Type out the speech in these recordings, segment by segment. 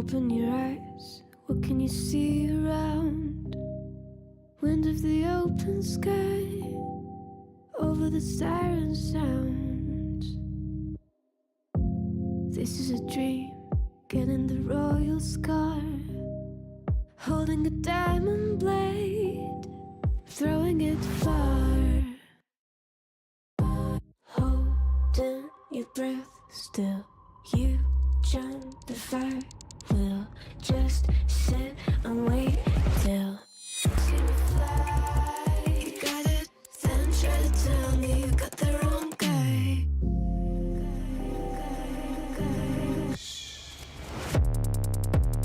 Open your eyes, what can you see around? Wind of the open sky, over the siren sound. This is a dream, getting the royal scar, holding a diamond blade, throwing it far. Holding your breath still, you jump the fire. We'll just sit and wait till it's gonna fly. You got it, then try to tell me you got the wrong guy.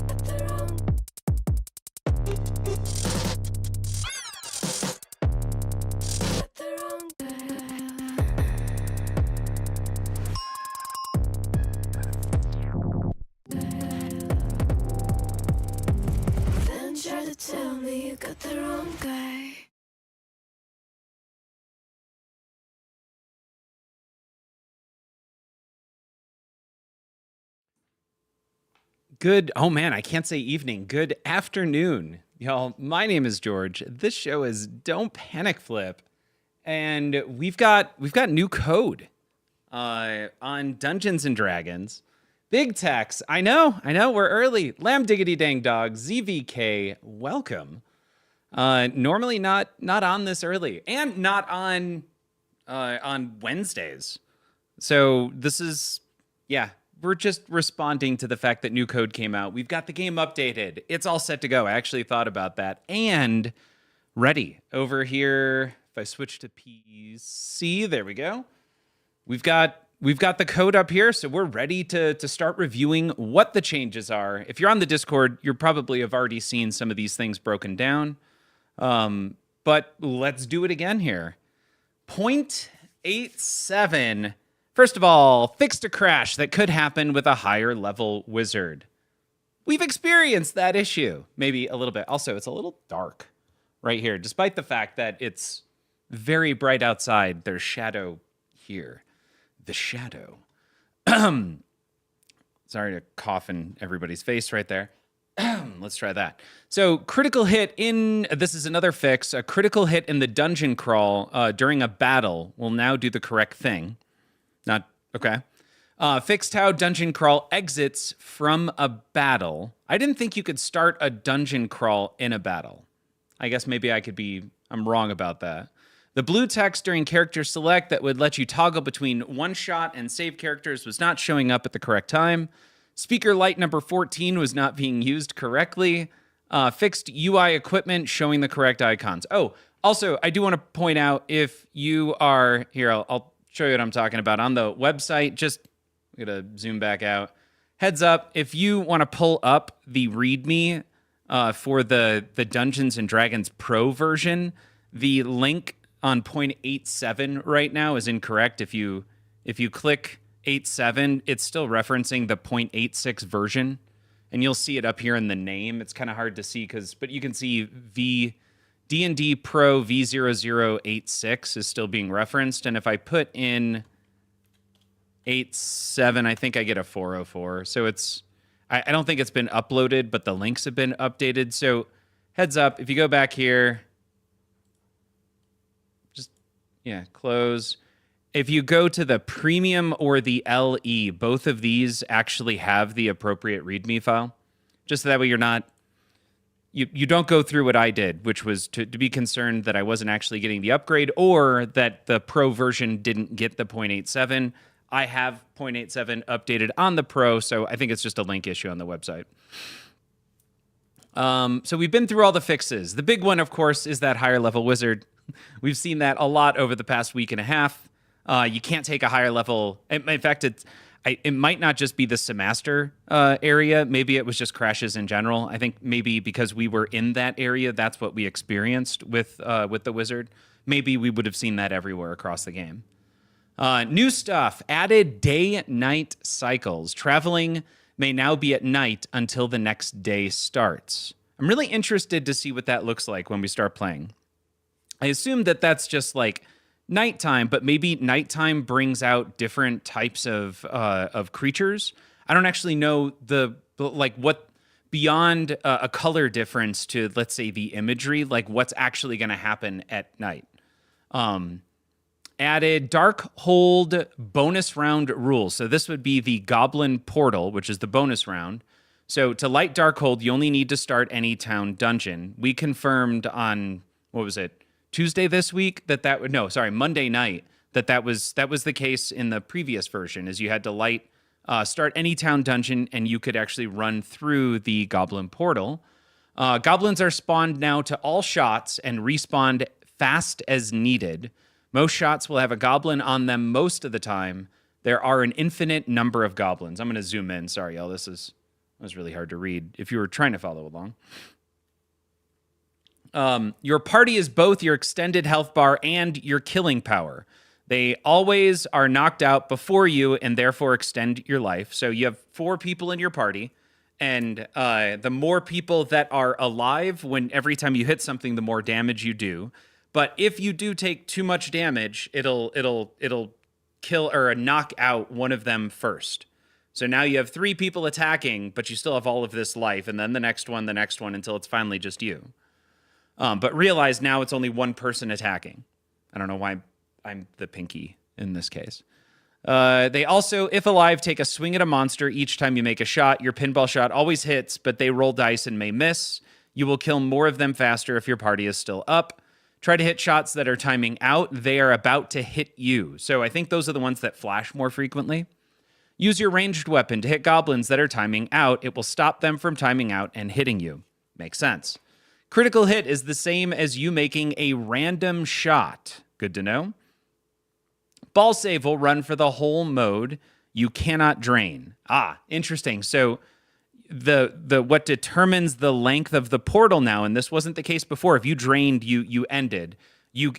Got the wrong. Got the wrong Then try to tell me you got the wrong guy. Good, oh man, I can't say evening. Good afternoon, y'all. My name is George. This show is Don't Panic Flip, and we've got new code on Dungeons and Dragons. Big Tex, I know, we're early. Lamb Diggity Dang Dog, ZVK, welcome. Normally not on this early, and not on Wednesdays. So this is, yeah. We're just responding to the fact that new code came out. We've got the game updated. It's all set to go. I actually thought about that. And ready. Over here, if I switch to PC, there we go. We've got the code up here, so we're ready to start reviewing what the changes are. If you're on the Discord, you probably have already seen some of these things broken down. But let's do it again here. 0.87. First of all, fixed a crash that could happen with a higher level wizard. We've experienced that issue, maybe a little bit. Also, it's a little dark right here, despite the fact that it's very bright outside. There's shadow here. The shadow. Sorry to cough in everybody's face right there. Let's try that. So critical hit this is another fix, a critical hit in the dungeon crawl during a battle will now do the correct thing. Not, okay. Fixed how dungeon crawl exits from a battle. I didn't think you could start a dungeon crawl in a battle. I guess maybe I'm wrong about that. The blue text during character select that would let you toggle between one shot and save characters was not showing up at the correct time. Speaker light number 14 was not being used correctly. Fixed UI equipment showing the correct icons. Oh, also, I do want to point out if you are, here, I'll show you what I'm talking about. On the website, just I'm going to zoom back out. Heads up, if you want to pull up the README for the Dungeons & Dragons Pro version, the link on 0.87 right now is incorrect. If you click 87, it's still referencing the 0.86 version, and you'll see it up here in the name. It's kind of hard to see, but you can see D&D Pro V0086 is still being referenced, and if I put in 87, I think I get a 404. So I don't think it's been uploaded, but the links have been updated. So heads up, if you go back here, close. If you go to the premium or the LE, both of these actually have the appropriate README file, just so that way you're not. You don't go through what I did, which was to be concerned that I wasn't actually getting the upgrade or that the Pro version didn't get the 0.87. I have 0.87 updated on the Pro, so I think it's just a link issue on the website. So we've been through all the fixes. The big one, of course, is that higher level wizard. We've seen that a lot over the past week and a half. You can't take a higher level. In fact, it might not just be the Semaster area. Maybe it was just crashes in general. I think maybe because we were in that area, that's what we experienced with the wizard. Maybe we would have seen that everywhere across the game. New stuff, added day-night cycles. Traveling may now be at night until the next day starts. I'm really interested to see what that looks like when we start playing. I assume that that's just like nighttime, but maybe nighttime brings out different types of creatures. I don't actually know what beyond a color difference to, let's say, the imagery, like what's actually going to happen at night. Added Dark Hold bonus round rules. So this would be the Goblin Portal, which is the bonus round. So to light Dark Hold, you only need to start any town dungeon. We confirmed on, what was it, Tuesday this week Monday night that was the case in the previous version, is you had to start any town dungeon and you could actually run through the Goblin Portal. Goblins are spawned now to all shots and respawned fast as needed. Most shots will have a goblin on them most of the time. There are an infinite number of goblins. I'm going to zoom in. Sorry, y'all. That was really hard to read if you were trying to follow along. Your party is both your extended health bar and your killing power. They always are knocked out before you and therefore extend your life. So you have 4 people in your party, and the more people that are alive, every time you hit something, the more damage you do. But if you do take too much damage, it'll kill or knock out one of them first. So now you have 3 people attacking, but you still have all of this life, and then the next one, until it's finally just you. But realize now it's only one person attacking. I don't know why I'm the pinky in this case. They also, if alive, take a swing at a monster each time you make a shot. Your pinball shot always hits, but they roll dice and may miss. You will kill more of them faster if your party is still up. Try to hit shots that are timing out. They are about to hit you. So I think those are the ones that flash more frequently. Use your ranged weapon to hit goblins that are timing out. It will stop them from timing out and hitting you. Makes sense. Critical hit is the same as you making a random shot. Good to know. Ball save will run for the whole mode. You cannot drain. Interesting. So the what determines the length of the portal now, and this wasn't the case before. If you drained, you ended. You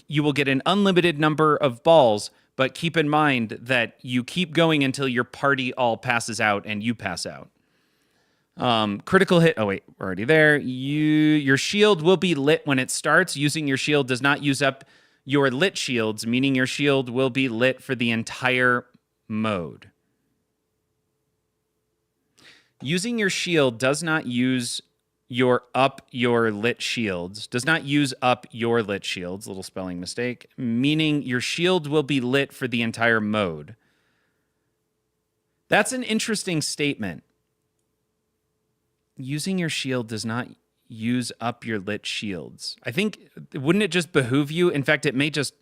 will get an unlimited number of balls, but keep in mind that you keep going until your party all passes out and you pass out. Critical hit. Oh wait, we're already there. Your shield will be lit when it starts. Using your shield does not use up your lit shields, meaning your shield will be lit for the entire mode. Using your shield does not use your lit shields. Does not use up your lit shields. Little spelling mistake. Meaning your shield will be lit for the entire mode. That's an interesting statement. Using your shield does not use up your lit shields. I think, wouldn't it just behoove you? In fact, it may just...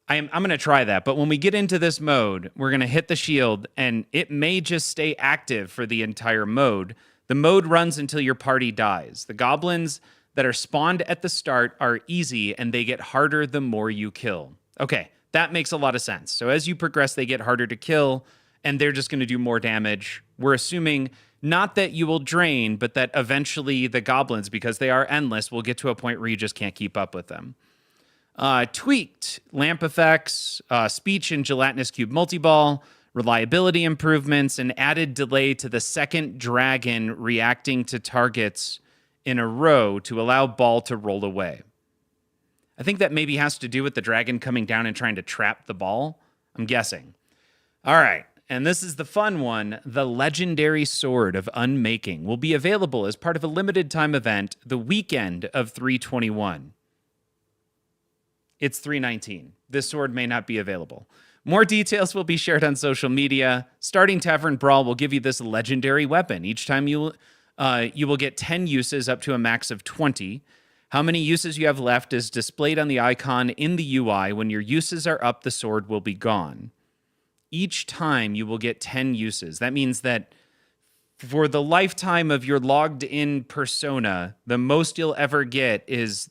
I'm going to try that, but when we get into this mode, we're going to hit the shield, and it may just stay active for the entire mode. The mode runs until your party dies. The goblins that are spawned at the start are easy, and they get harder the more you kill. Okay, that makes a lot of sense. So as you progress, they get harder to kill, and they're just going to do more damage. We're assuming not that you will drain, but that eventually the goblins, because they are endless, will get to a point where you just can't keep up with them. Tweaked lamp effects, speech and gelatinous cube multi-ball, reliability improvements, and added delay to the second dragon reacting to targets in a row to allow ball to roll away. I think that maybe has to do with the dragon coming down and trying to trap the ball. I'm guessing. All right. And this is the fun one. The Legendary Sword of Unmaking will be available as part of a limited time event the weekend of 3/21. It's 3/19. This sword may not be available. More details will be shared on social media. Starting Tavern Brawl will give you this legendary weapon. Each time you will get 10 uses up to a max of 20. How many uses you have left is displayed on the icon in the UI. When your uses are up, the sword will be gone. Each time you will get 10 uses. That means that for the lifetime of your logged in persona, the most you'll ever get is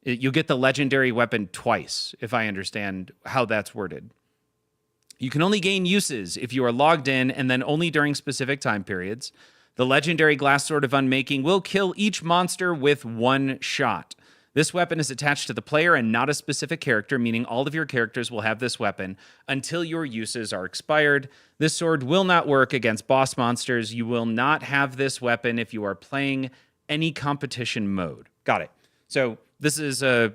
you'll get the legendary weapon twice, if I understand how that's worded. You can only gain uses if you are logged in and then only during specific time periods. The legendary Glass Sword of Unmaking will kill each monster with one shot. This weapon is attached to the player and not a specific character, meaning all of your characters will have this weapon until your uses are expired. This sword will not work against boss monsters. You will not have this weapon if you are playing any competition mode. Got it. So this is a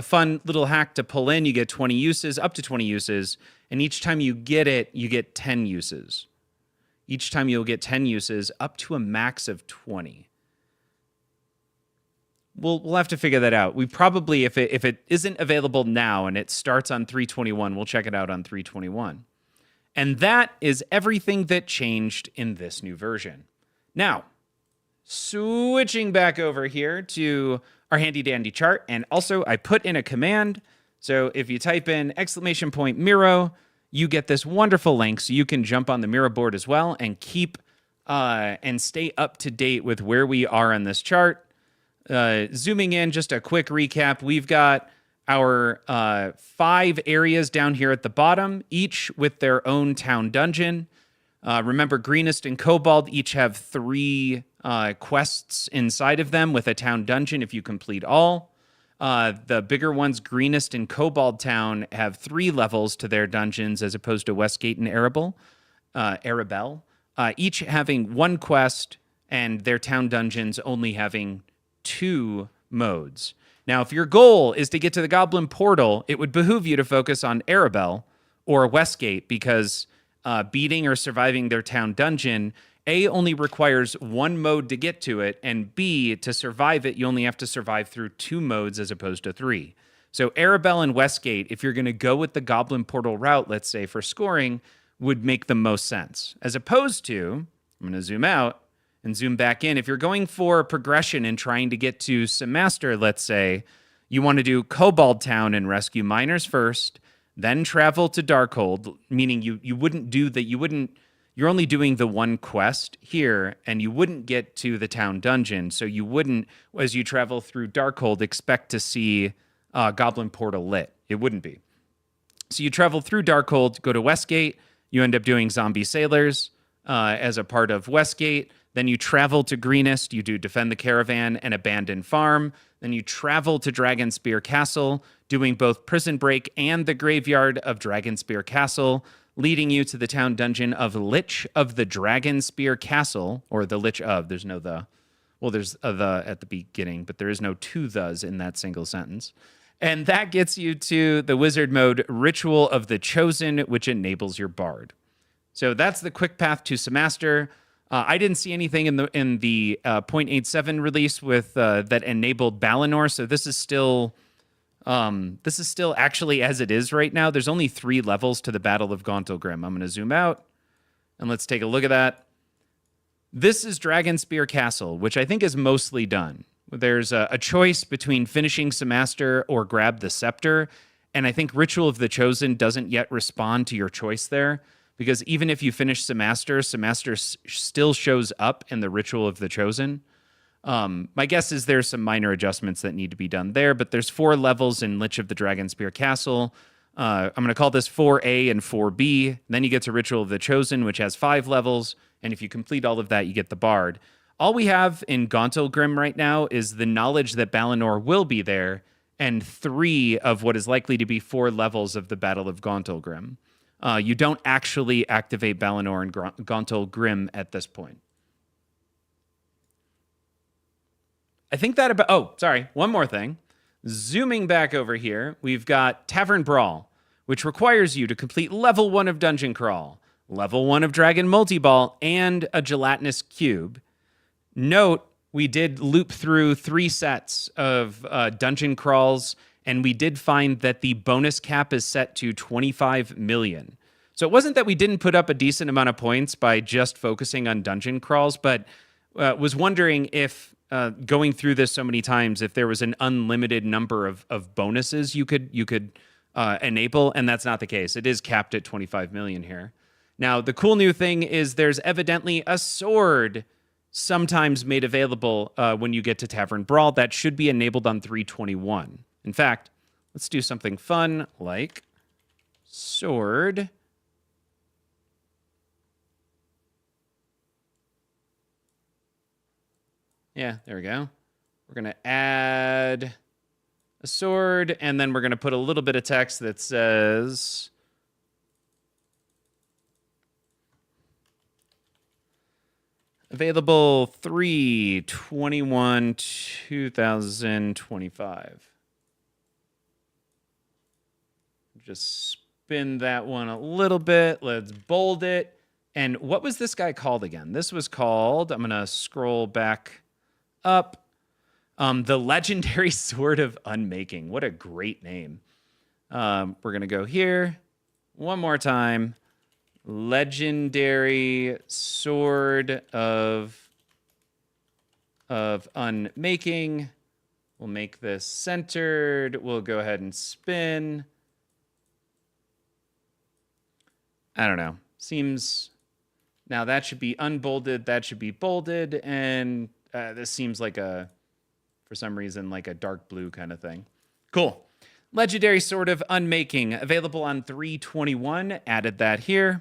fun little hack to pull in. You get 20 uses, up to 20 uses, and each time you get it, you get 10 uses. Each time you'll get 10 uses, up to a max of 20. We'll have to figure that out. We probably, if it isn't available now and it starts on 321, we'll check it out on 321. And that is everything that changed in this new version. Now, switching back over here to our handy dandy chart, and also I put in a command. So if you type in !Miro, you get this wonderful link so you can jump on the Miro board as well and keep and stay up to date with where we are on this chart. Zooming in, just a quick recap. We've got our 5 areas down here at the bottom, each with their own town dungeon. Remember, Greenest and Cobalt each have 3 quests inside of them with a town dungeon if you complete all. The bigger ones, Greenest and Cobalt Town, have 3 levels to their dungeons as opposed to Westgate and Arabel, each having 1 quest and their town dungeons only having 2 modes. Now, if your goal is to get to the Goblin Portal, it would behoove you to focus on Arabel or Westgate because beating or surviving their town dungeon, A, only requires 1 mode to get to it, and B, to survive it, you only have to survive through 2 modes as opposed to 3. So Arabel and Westgate, if you're going to go with the Goblin Portal route, let's say, for scoring, would make the most sense. As opposed to, I'm going to zoom out and zoom back in. If you're going for progression and trying to get to Semaster, let's say, you want to do Cobalt Town and rescue miners first, then travel to Darkhold, meaning you wouldn't do that, you're only doing the 1 quest here, and you wouldn't get to the town dungeon, so you wouldn't, as you travel through Darkhold, expect to see Goblin Portal lit. It wouldn't be. So you travel through Darkhold, go to Westgate, you end up doing Zombie Sailors as a part of Westgate, then you travel to Greenest, you do Defend the Caravan and Abandoned Farm, then you travel to Dragonspear Castle, doing both Prison Break and the Graveyard of Dragonspear Castle, leading you to the town dungeon of Lich of the Dragonspear Castle, or the Lich of, there's no the. Well, there's a the at the beginning, but there is no 2 thes in that single sentence. And that gets you to the wizard mode Ritual of the Chosen, which enables your bard. So that's the quick path to Semaster. I didn't see anything in the 0.87 release with that enabled Balinor, so this is still actually as it is right now. There's only 3 levels to the Battle of Gauntlgrim. I'm going to zoom out and let's take a look at that. This is Dragonspear Castle, which I think is mostly done. There's a choice between finishing Semaster or grab the Scepter, and I think Ritual of the Chosen doesn't yet respond to your choice there, because even if you finish Semaster still shows up in the Ritual of the Chosen. My guess is there's some minor adjustments that need to be done there, but there's 4 levels in Lich of the Dragonspear Castle. I'm going to call this 4A and 4B. Then you get to Ritual of the Chosen, which has 5 levels, and if you complete all of that, you get the Bard. All we have in Gauntlgrim right now is the knowledge that Balinor will be there, and 3 of what is likely to be 4 levels of the Battle of Gauntlgrim. You don't actually activate Balinor and Gauntlgrim at this point. I think that about... Oh, sorry. One more thing. Zooming back over here, we've got Tavern Brawl, which requires you to complete level 1 of Dungeon Crawl, level 1 of Dragon Multiball, and a Gelatinous Cube. Note, we did loop through 3 sets of Dungeon Crawls, and we did find that the bonus cap is set to 25 million. So it wasn't that we didn't put up a decent amount of points by just focusing on dungeon crawls, but was wondering if, going through this so many times, if there was an unlimited number of bonuses you could enable, and that's not the case. It is capped at 25 million here. Now, the cool new thing is there's evidently a sword sometimes made available when you get to Tavern Brawl that should be enabled on 321. In fact, let's do something fun like sword. Yeah, there we go. We're going to add a sword, and then we're going to put a little bit of text that says... Available 3/21/2025. Just spin that one a little bit. Let's bold it. And what was this guy called again? This was called, I'm going to scroll back up, the Legendary Sword of Unmaking. What a great name. We're going to go here one more time. Legendary Sword of Unmaking. We'll make this centered. We'll go ahead and spin. I don't know. Seems... Now that should be unbolded. That should be bolded. And this seems like a, for some reason, like a dark blue kind of thing. Cool. Legendary Sword of Unmaking. Available on 3/21. Added that here.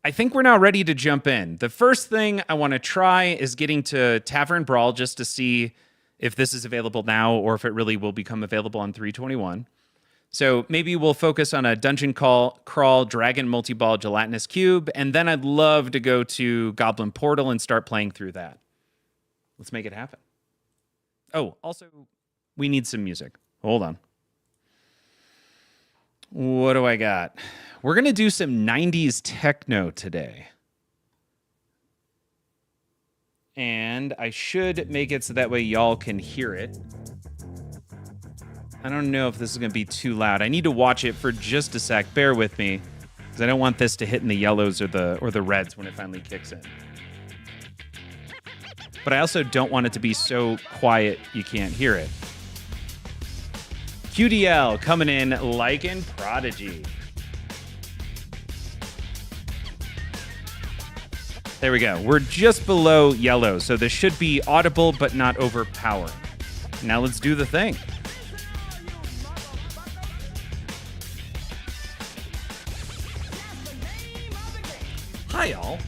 I think we're now ready to jump in. The first thing I want to try is getting to Tavern Brawl just to see if this is available now or if it really will become available on 3/21. So maybe we'll focus on a Dungeon Crawl, Dragon Multi-Ball, Gelatinous Cube, and then I'd love to go to Goblin Portal and start playing through that. Let's make it happen. Oh, also, we need some music. Hold on. What do I got? We're going to do some 90s techno today. And I should make it so that way y'all can hear it. I don't know if this is going to be too loud. I need to watch it for just a sec. Bear with me, because I don't want this to hit in the yellows or the reds when it finally kicks in. But I also don't want it to be so quiet you can't hear it. QDL coming in like in Prodigy. There we go. We're just below yellow, so this should be audible but not overpowering. Now let's do the thing. Hi, y'all.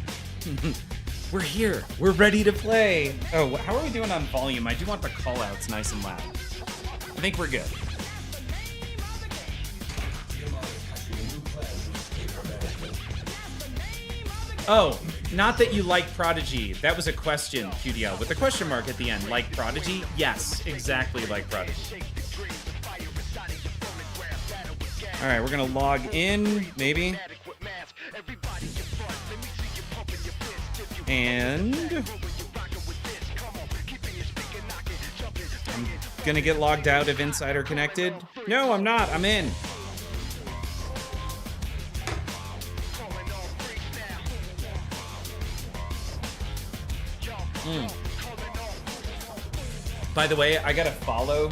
We're here. We're ready to play. Oh, how are we doing on volume? I do want the call-outs nice and loud. I think we're good. Oh, not that you like Prodigy. That was a question, QDL, with a question mark at the end. Like Prodigy? Yes, exactly like Prodigy. All right, we're going to log in, maybe. And I'm going to get logged out of Insider Connected. No, I'm not. I'm in. By the way, I got a follow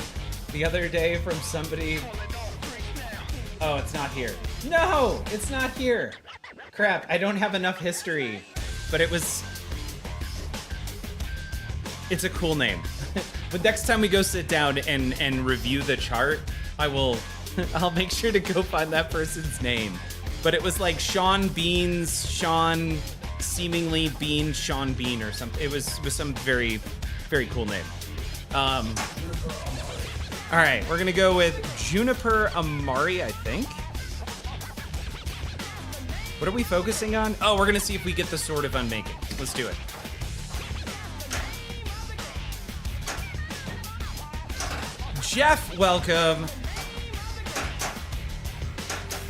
the other day from somebody. Oh, it's not here. No, it's not here. Crap, I don't have enough history. But it's a cool name. But next time we go sit down and review the chart, I'll make sure to go find that person's name. But it was like Sean Beans, Sean seemingly Bean, Sean Bean or something. It was some very, very cool name. All right, we're gonna go with Juniper Amari, I think. What are we focusing on? Oh, we're gonna see if we get the Sword of Unmaking. Let's do it. Jeff, welcome.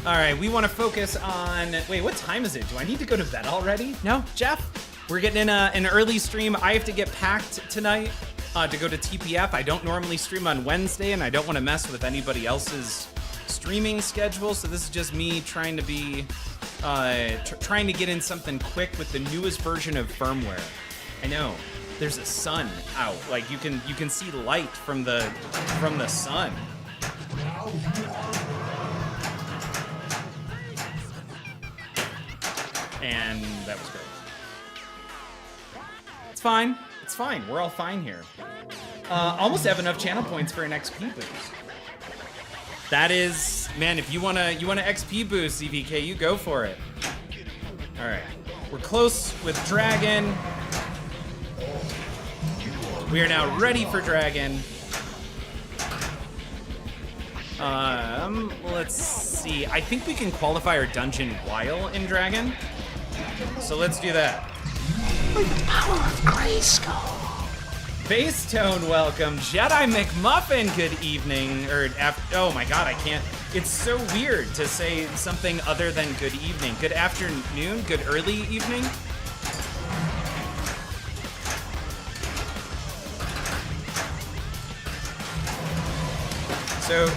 All right, we want to focus on... Wait, what time is it? Do I need to go to bed already? No, Jeff? We're getting in an early stream. I have to get packed tonight to go to TPF. I don't normally stream on Wednesday, and I don't want to mess with anybody else's streaming schedule, so this is just me trying to be... trying to get in something quick with the newest version of firmware. I know there's a sun out. Like you can see light from the sun. And that was great. It's fine. It's fine. We're all fine here. Almost have enough channel points for an XP boost. That is, man, if you wanna XP boost, CVK, you go for it. All right, we're close with Dragon. We are now ready for Dragon. Let's see. I think we can qualify our dungeon while in Dragon. So let's do that. With the power of Grayskull. Bass Tone, welcome. Jedi McMuffin, good evening. Oh my god, I can't. It's so weird to say something other than good evening. Good afternoon, good early evening. So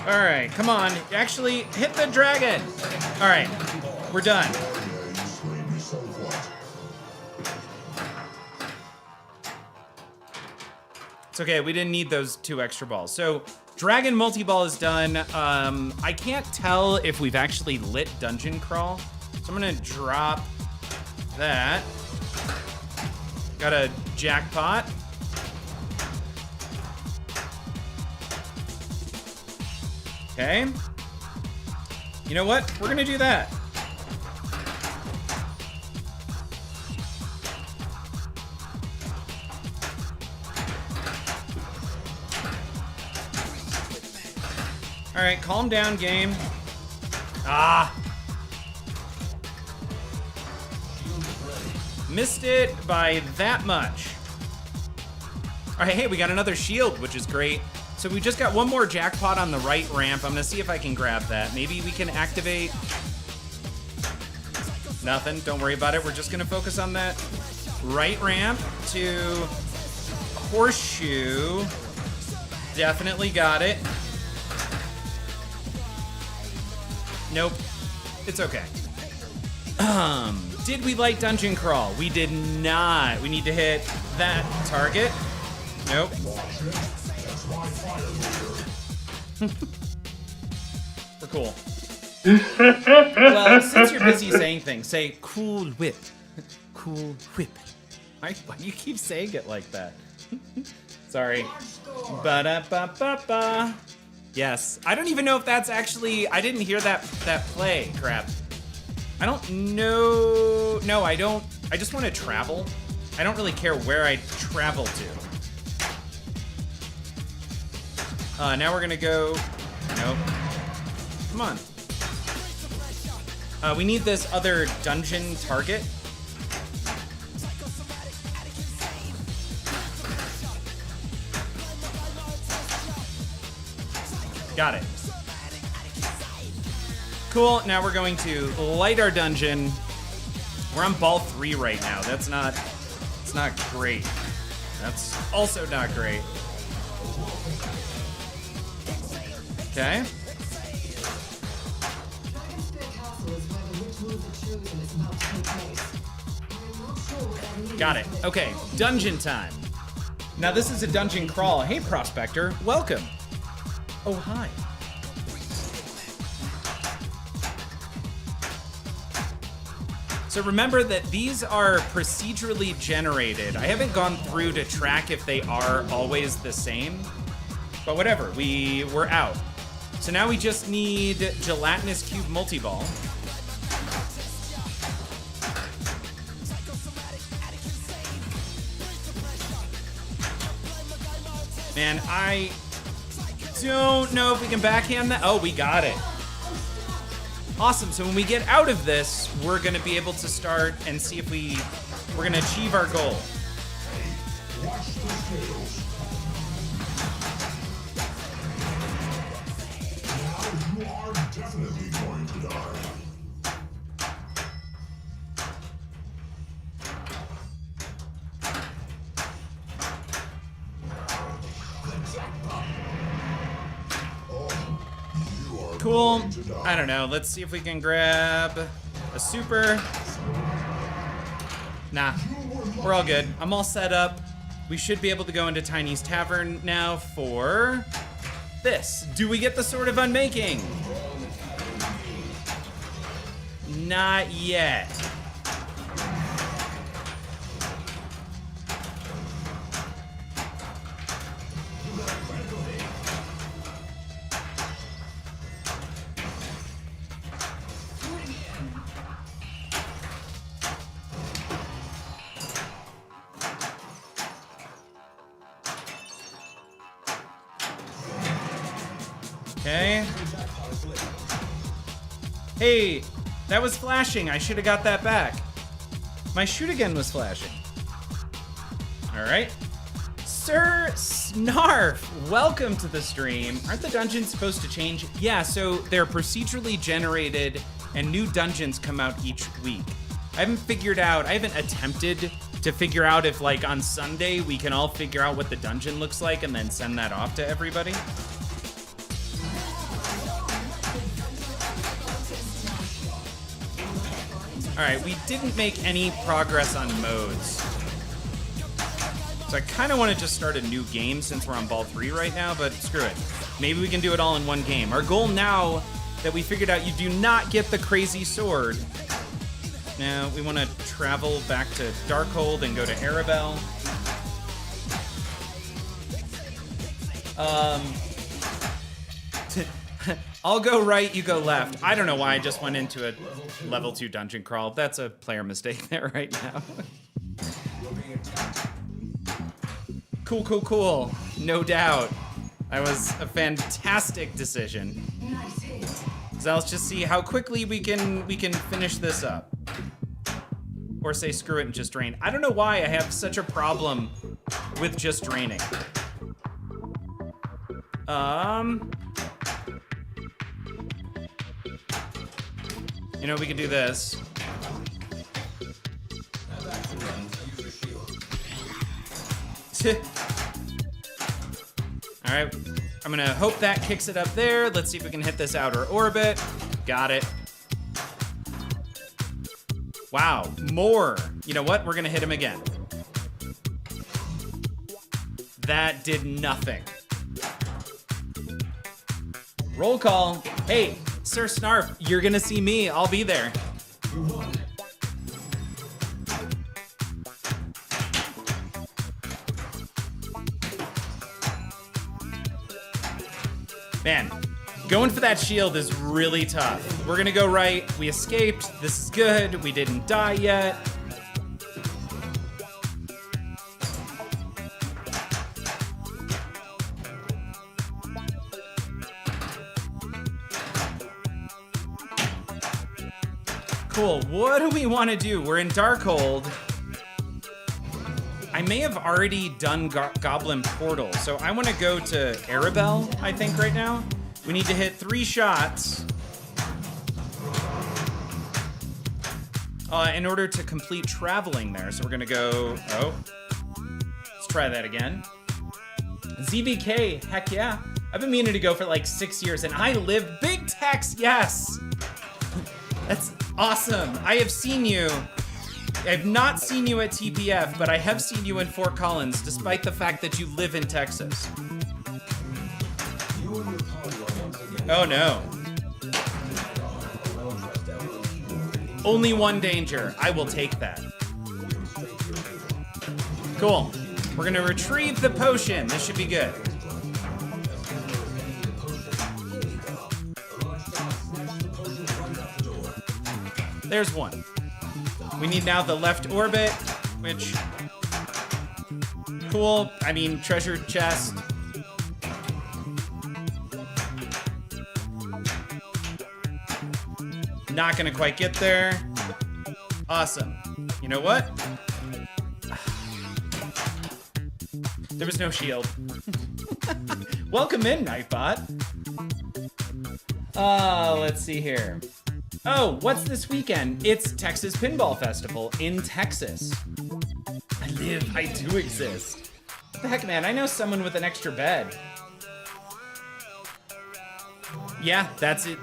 all right, come on. Actually, hit the dragon. All right, we're done. It's okay, we didn't need those 2 extra balls. So, dragon multi-ball is done. I can't tell if we've actually lit dungeon crawl. So I'm gonna drop that. Got a jackpot. Okay. You know what? We're gonna do that. All right, calm down, game. Ah. Missed it by that much. All right, hey, we got another shield, which is great. So we just got one more jackpot on the right ramp. I'm gonna see if I can grab that. Maybe we can activate. Nothing, don't worry about it. We're just gonna focus on that right ramp to horseshoe. Definitely got it. Nope, it's okay. Did we light dungeon crawl? We did not. We need to hit that target. Nope. We're cool. Well, since you're busy saying things, say cool whip. Cool whip. Why do you keep saying it like that? Sorry. Ba-da-ba-ba-ba. Yes. I don't even know if that's actually... I didn't hear that play. Crap. I don't know... No, I don't... I just want to travel. I don't really care where I travel to. Now we're gonna go... Nope. Come on. We need this other dungeon target. Got it. Cool, now we're going to light our dungeon. We're on ball 3 right now. It's not great. That's also not great. Okay. Got it. Okay, dungeon time. Now this is a dungeon crawl. Hey, Prospector, welcome. Oh, hi. So remember that these are procedurally generated. I haven't gone through to track if they are always the same, but whatever, we're out. So now we just need gelatinous cube multi-ball. Man, I don't know if we can backhand that. Oh, we got it. Awesome, so when we get out of this, we're gonna be able to start and see if we're gonna achieve our goal. Watch the scales. Now you are definitely going to die. Cool. I don't know. Let's see if we can grab a super. Nah, we're all good. I'm all set up. We should be able to go into Tiny's Tavern now for this. Do we get the Sword of Unmaking? Not yet. Okay. Hey, that was flashing. I should have got that back. My shoot again was flashing. All right. Sir Snarf, welcome to the stream. Aren't the dungeons supposed to change? Yeah, so they're procedurally generated and new dungeons come out each week. I haven't attempted to figure out if like on Sunday we can all figure out what the dungeon looks like and then send that off to everybody. All right, we didn't make any progress on modes. So I kind of want to just start a new game since we're on Ball 3 right now, but screw it. Maybe we can do it all in one game. Our goal now that we figured out you do not get the crazy sword. Now we want to travel back to Darkhold and go to Arabelle. I'll go right, you go left. I don't know why I just went into a level 2 dungeon crawl. That's a player mistake there right now. Cool. No doubt. That was a fantastic decision. So let's just see how quickly we can finish this up. Or say screw it and just drain. I don't know why I have such a problem with just draining. You know, we could do this. All right, I'm gonna hope that kicks it up there. Let's see if we can hit this outer orbit. Got it. Wow, more. You know what? We're gonna hit him again. That did nothing. Roll call. Hey, Sir Snarf, you're gonna see me. I'll be there. Man, going for that shield is really tough. We're gonna go right. We escaped. This is good. We didn't die yet. Cool. What do we want to do? We're in Darkhold. I may have already done Goblin Portal, so I want to go to Arabelle, I think, right now. We need to hit 3 shots in order to complete traveling there. So we're going to go... Oh. Let's try that again. ZBK, heck yeah. I've been meaning to go for like 6 years, and I live Big Tex, yes! That's awesome. I have seen you... I've not seen you at TPF, but I have seen you in Fort Collins, despite the fact that you live in Texas. Oh no. Only one danger. I will take that. Cool. We're gonna retrieve the potion. This should be good. There's one. We need now the left orbit, which, cool. I mean, treasure chest. Not gonna quite get there. Awesome. You know what? There was no shield. Welcome in, Nightbot. Let's see here. Oh, what's this weekend? It's Texas Pinball Festival in Texas. I do exist. What the heck, man? I know someone with an extra bed. Yeah, that's it.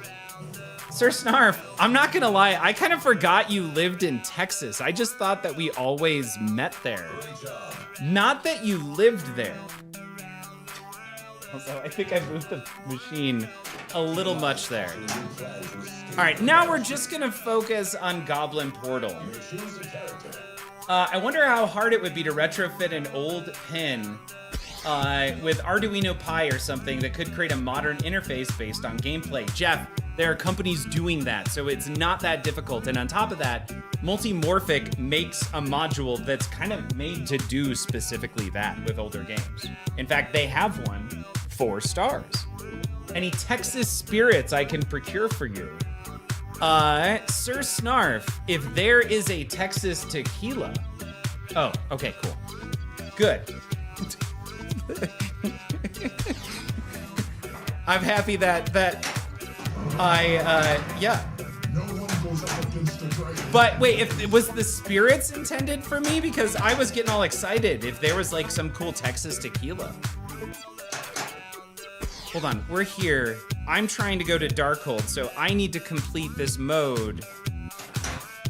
Sir Snarf, I'm not gonna lie, I kind of forgot you lived in Texas. I just thought that we always met there. Not that you lived there. Also, I think I moved the machine a little much there. All right, now we're just gonna focus on Goblin Portal. I wonder how hard it would be to retrofit an old pin with Arduino Pi or something that could create a modern interface based on gameplay. Jeff, there are companies doing that, so it's not that difficult. And on top of that, Multimorphic makes a module that's kind of made to do specifically that with older games. In fact, they have one 4 stars. Any Texas spirits I can procure for you? Sir Snarf, if there is a Texas tequila. Oh, okay, cool. Good. I'm happy that yeah. No one goes up against the dragon. But wait, if it was the spirits intended for me, because I was getting all excited if there was like some cool Texas tequila. Hold on, we're here. I'm trying to go to Darkhold, so I need to complete this mode.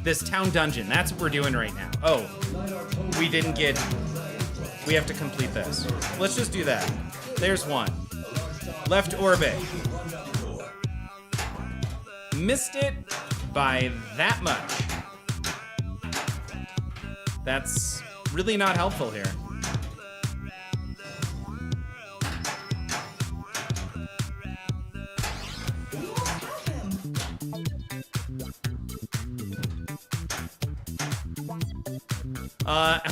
This town dungeon, that's what we're doing right now. Oh, we didn't get, we have to complete this. Let's just do that. There's one. Left orbit. Missed it by that much. That's really not helpful here.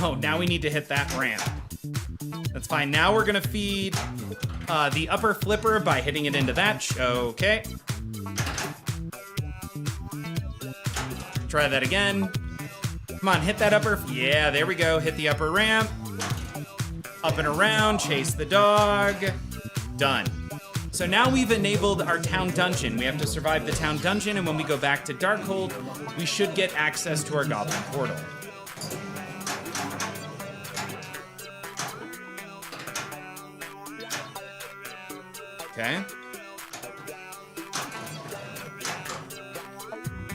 Oh, now we need to hit that ramp. That's fine. Now we're gonna feed the upper flipper by hitting it into that. Okay. Try that again. Come on, hit that upper. Yeah, there we go. Hit the upper ramp. Up and around, chase the dog. Done. So now we've enabled our town dungeon. We have to survive the town dungeon, and when we go back to Darkhold, we should get access to our Goblin Portal. Okay.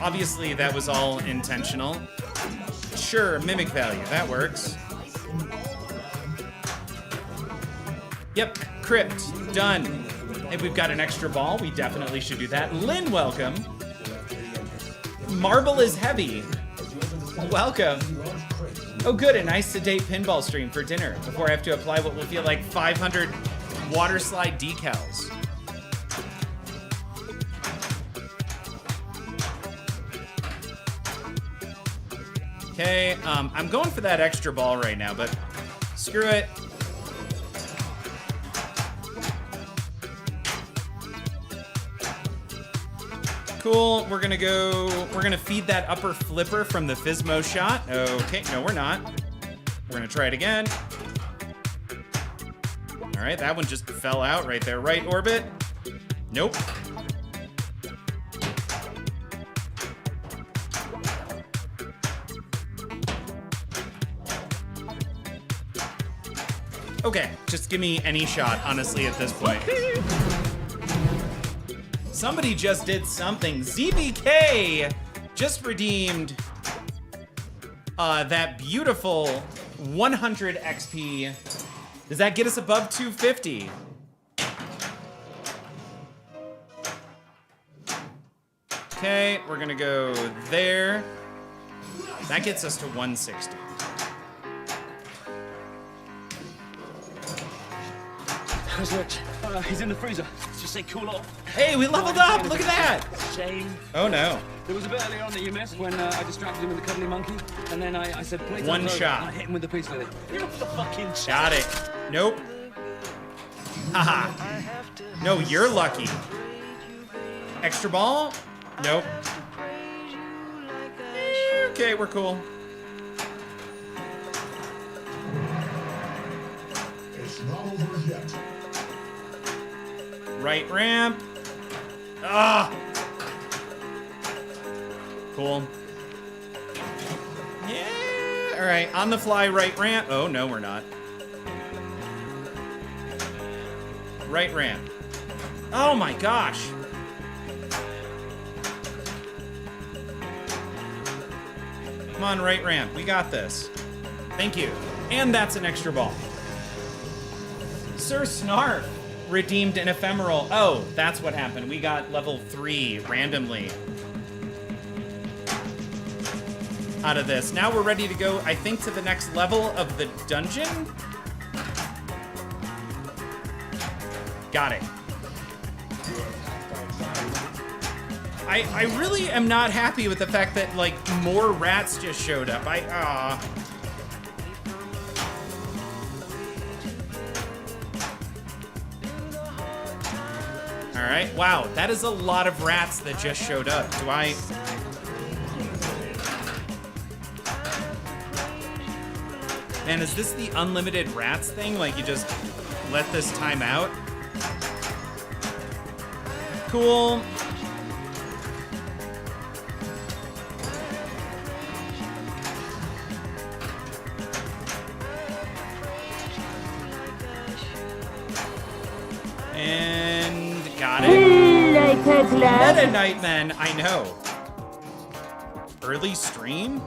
Obviously, that was all intentional. Sure, mimic value, that works. Yep, crypt, done. If we've got an extra ball, we definitely should do that. Lynn, welcome. Marble is heavy. Welcome. Oh good, a nice sedate pinball stream for dinner before I have to apply what will feel like 500 water slide decals. Okay, I'm going for that extra ball right now, but screw it. Cool, we're gonna feed that upper flipper from the Physmo shot. Okay, no we're not. We're gonna try it again. All right, that one just fell out right there. Right orbit. Nope. Okay, just give me any shot, honestly, at this point. Somebody just did something. ZBK just redeemed that beautiful 100 XP. Does that get us above 250? Okay, we're gonna go there. That gets us to 160. How's Rich? He's in the freezer. Just say cool off. Hey, we leveled up! Look at that! Shame. Oh no. There was a bit earlier on that you missed when I distracted him with the cuddly monkey, and then I said, play One shot. and I hit him with the piece with it. You're off the fucking shot. Got it. Nope. Haha. No, you're lucky. Extra ball? Nope. Okay, we're cool. It's not over yet. Right ramp. Ah. Cool. Yeah. All right. On the fly, right ramp. Oh no, we're not. Right ramp. Oh my gosh. Come on, right ramp. We got this. Thank you. And that's an extra ball. Sir Snarf redeemed an ephemeral. Oh, that's what happened. We got level 3 randomly out of this. Now we're ready to go, I think, to the next level of the dungeon. Got it. I really am not happy with the fact that, like, more rats just showed up. All right. Wow, that is a lot of rats that just showed up. Do I... Man, is this the unlimited rats thing? Like, you just let this time out? Cool. And got it. Meta Nightman, I know. Early stream?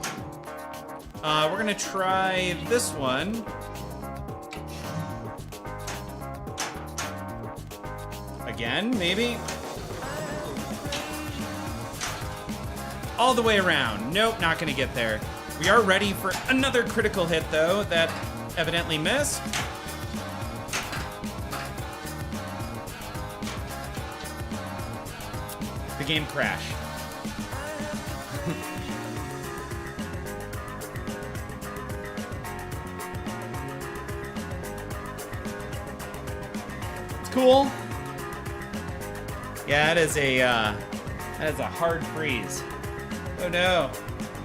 We're gonna try this one. Again, maybe? All the way around. Nope, not gonna get there. We are ready for another critical hit, though, that evidently missed. The game crashed. It's cool. Yeah, that is a hard freeze. Oh no.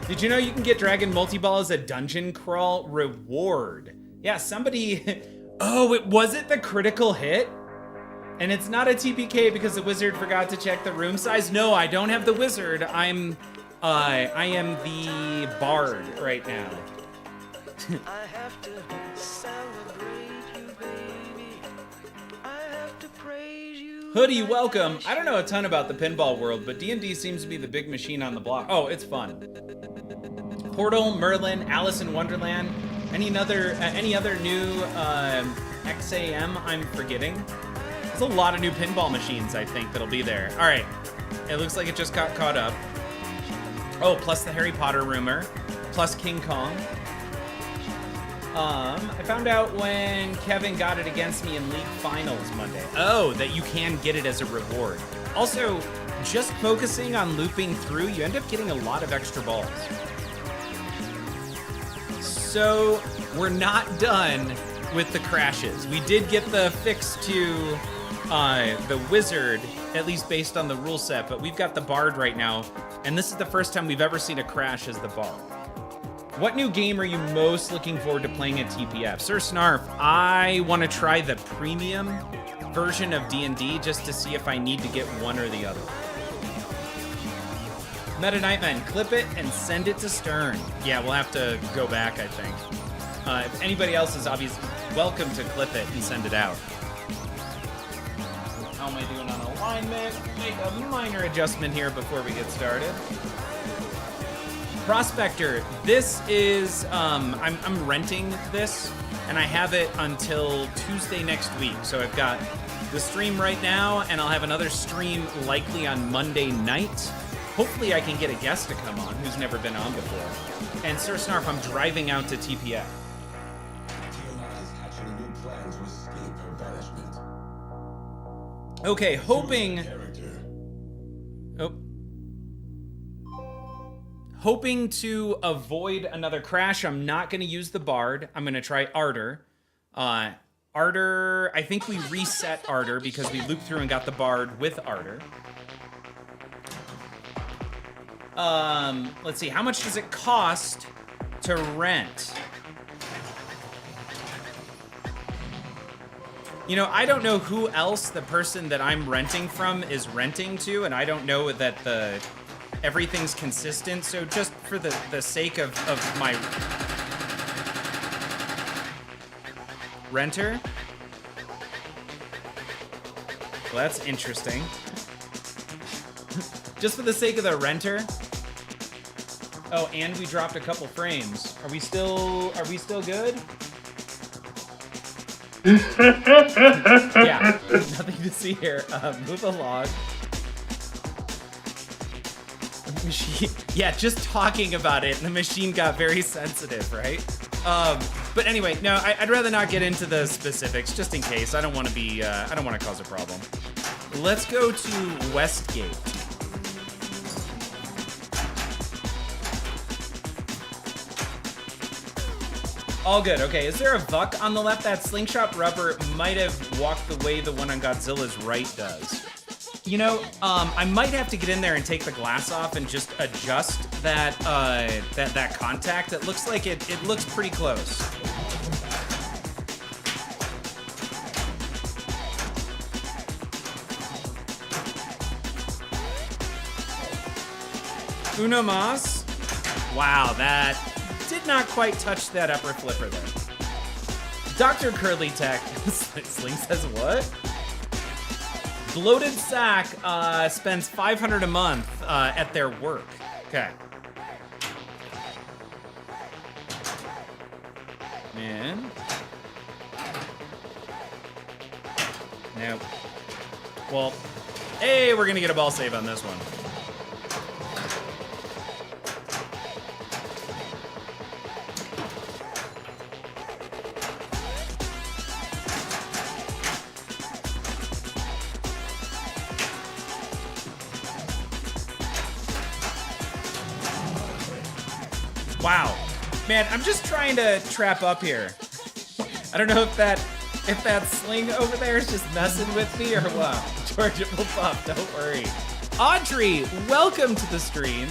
Did you know you can get Dragon Multi-Ball as a dungeon crawl reward? Yeah, somebody... Oh, was it the critical hit? And it's not a TPK because the wizard forgot to check the room size? No, I don't have the wizard. I am the bard right now. I have to celebrate you, baby. I have to praise you. Hoodie, welcome. I don't know a ton about the pinball world, but D&D seems to be the big machine on the block. Oh, it's fun. Portal, Merlin, Alice in Wonderland. Any other new XAM I'm forgetting? There's a lot of new pinball machines, I think, that'll be there. All right, it looks like it just got caught up. Oh, plus the Harry Potter rumor, plus King Kong. I found out when Kevin got it against me in League Finals Monday. Oh, that you can get it as a reward. Also, just focusing on looping through, you end up getting a lot of extra balls. So, we're not done with the crashes. We did get the fix to the wizard, at least based on the rule set, but we've got the bard right now, and this is the first time we've ever seen a crash as the bard. What new game are you most looking forward to playing at TPF? Sir Snarf, I want to try the premium version of D&D just to see if I need to get one or the other. Meta Nightman, clip it and send it to Stern. Yeah, we'll have to go back, I think. If anybody else is obviously welcome to clip it and send it out. How am I doing on alignment? Make a minor adjustment here before we get started. Prospector, this is, I'm renting this, and I have it until Tuesday next week. So I've got the stream right now, and I'll have another stream likely on Monday night. Hopefully I can get a guest to come on who's never been on before. And Sir Snarf, I'm driving out to TPF. Okay, hoping to avoid another crash, I'm not going to use the bard. I'm going to try Ardor. Ardor, I think we reset Ardor because we looped through and got the bard with Ardor. Let's see, how much does it cost to rent? You know, I don't know who else the person that I'm renting from is renting to, and I don't know that everything's consistent, so just for the sake of my renter. Well, that's interesting. Just for the sake of the renter. Oh, and we dropped a couple frames. Are we still good? Yeah, nothing to see here. Move along. Machine, yeah, just talking about it, the machine got very sensitive, right? But anyway, no, I'd rather not get into the specifics, just in case. I don't want to be, I don't want to cause a problem. Let's go to Westgate. All good. Okay, is there a Vuck on the left? That slingshot rubber might have walked the way the one on Godzilla's right does. You know, I might have to get in there and take the glass off and just adjust that that contact. It looks like it looks pretty close. Uno mas. Wow, that did not quite touch that upper flipper there. Dr. Curly Tech, Sling says what? Bloated Sack spends $500 a month at their work. Okay. Man. Nope. Well, hey, we're gonna get a ball save on this one. Wow. Man, I'm just trying to trap up here. I don't know if that sling over there is just messing with me or what. George, it will pop, don't worry. Audrey, welcome to the stream.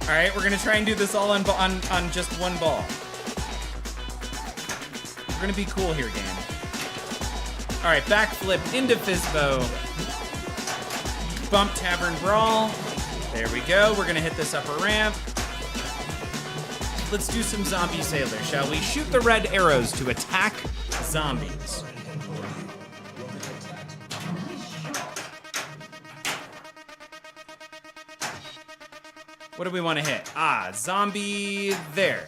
All right, we're gonna try and do this all on just one ball. We're gonna be cool here, game. All right, backflip into Fizbo. Bump Tavern Brawl. There we go, we're gonna hit this upper ramp. Let's do some zombie sailors, shall we? Shoot the red arrows to attack zombies. What do we want to hit? Ah, zombie there.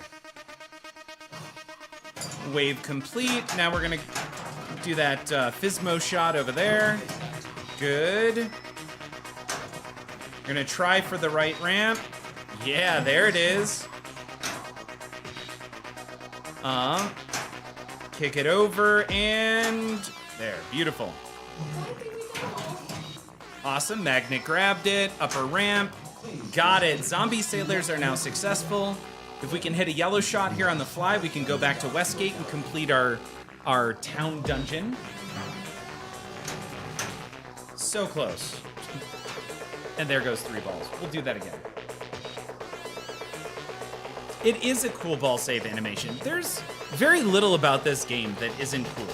Wave complete. Now we're gonna do that Fizmo shot over there. Good. We're gonna try for the right ramp. Yeah, there it is. Kick it over and there, beautiful. Awesome, Magnet grabbed it, upper ramp, got it. Zombie sailors are now successful. If we can hit a yellow shot here on the fly, we can go back to Westgate and complete our town dungeon. So close. And there goes 3 balls. We'll do that again. It is a cool ball save animation. There's very little about this game that isn't cool.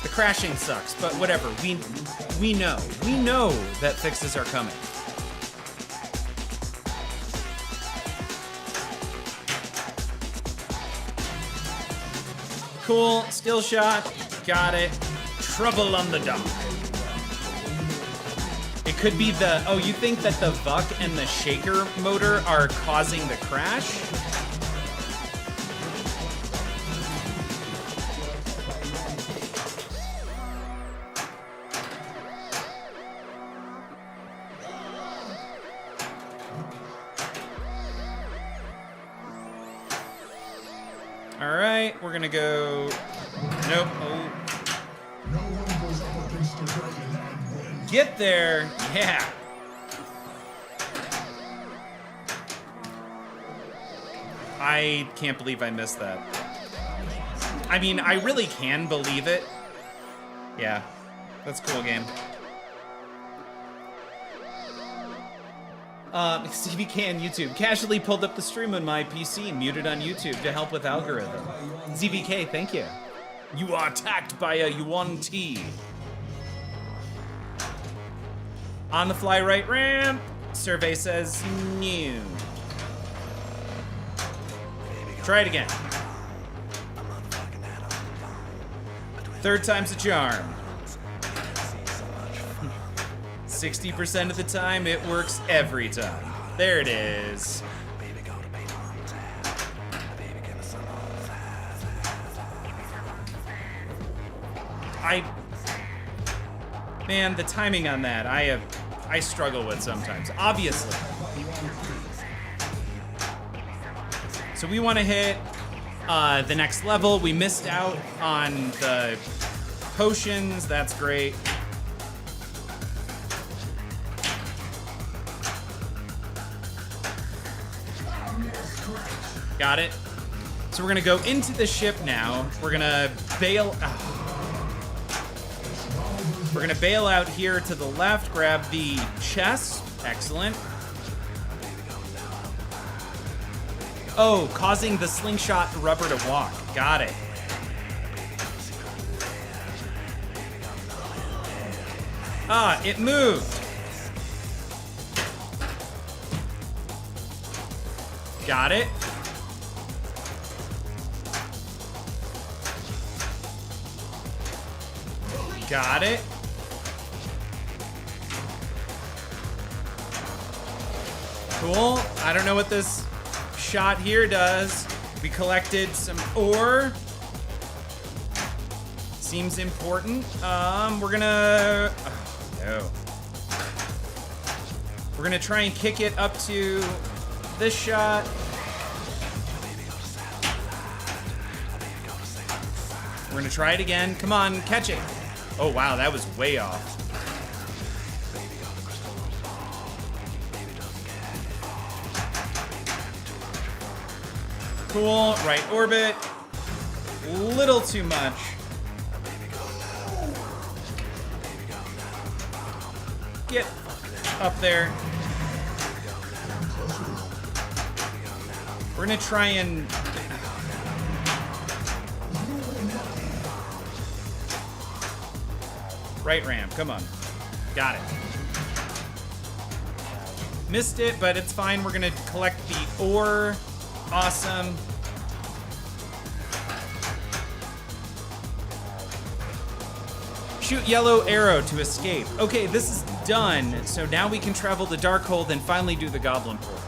The crashing sucks, but whatever. We know. We know that fixes are coming. Cool, still shot, got it. Trouble on the dock. It could be the, oh, you think that the Vuck and the Shaker motor are causing the crash? All right, we're gonna go, nope, oh. No one goes up against the dragon and wins. Get there, yeah. I can't believe I missed that. I mean, I really can believe it. Yeah, that's a cool game. CBK on YouTube. Casually pulled up the stream on my PC, muted on YouTube to help with algorithm. ZBK, thank you. You are attacked by a Yuan T. On the fly right ramp. Survey says new. Try it again. Third time's a charm. 60% of the time, it works every time. There it is. Man, the timing on that, I struggle with sometimes, obviously. So we want to hit the next level. We missed out on the potions, that's great. Got it. So we're gonna go into the ship now. We're gonna bail. Oh. We're gonna bail out here to the left, grab the chest. Excellent. Oh, causing the slingshot rubber to walk. Got it. Ah, it moved. Got it. Got it. Cool. I don't know what this shot here does. We collected some ore. Seems important. We're gonna... Oh, no. We're gonna try and kick it up to this shot. We're gonna try it again. Come on, catch it. Oh, wow, that was way off. Cool, right orbit. Little too much. Get up there. We're gonna try and... Right ramp, come on. Got it. Missed it, but it's fine. We're gonna collect the ore. Awesome. Shoot yellow arrow to escape. Okay, this is done. So now we can travel the Darkhold and finally do the Goblin Portal.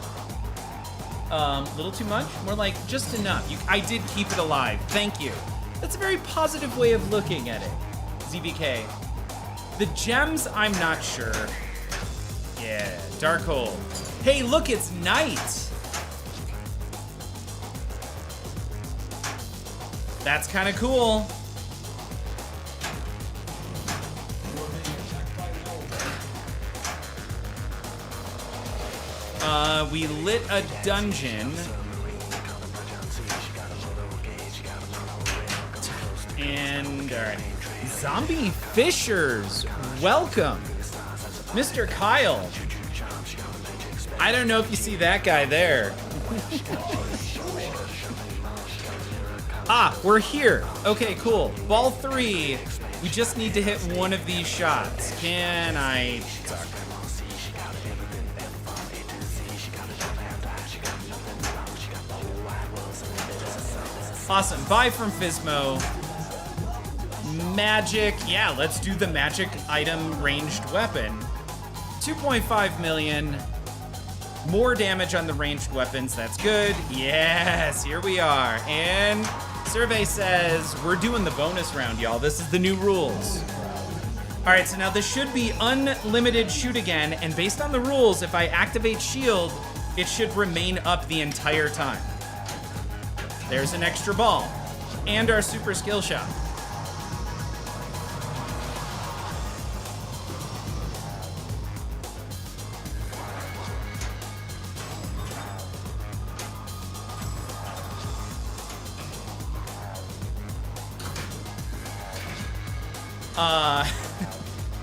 Little too much? More like just enough. I did keep it alive. Thank you. That's a very positive way of looking at it. ZBK. The gems, I'm not sure. Yeah, Darkhold. Hey, look, it's night. That's kind of cool. We lit a dungeon. And, all right. Zombie Fishers, welcome. Mr. Kyle. I don't know if you see that guy there. Ah, we're here. Okay, cool. Ball 3. We just need to hit one of these shots. Can I suck? Awesome. Bye from Fizmo. Magic. Yeah, let's do the magic item ranged weapon. 2.5 million. More damage on the ranged weapons. That's good. Yes, here we are. And survey says we're doing the bonus round, y'all. This is the new rules. All right, so now this should be unlimited shoot again. And based on the rules, if I activate shield, it should remain up the entire time. There's an extra ball. And our super skill shot.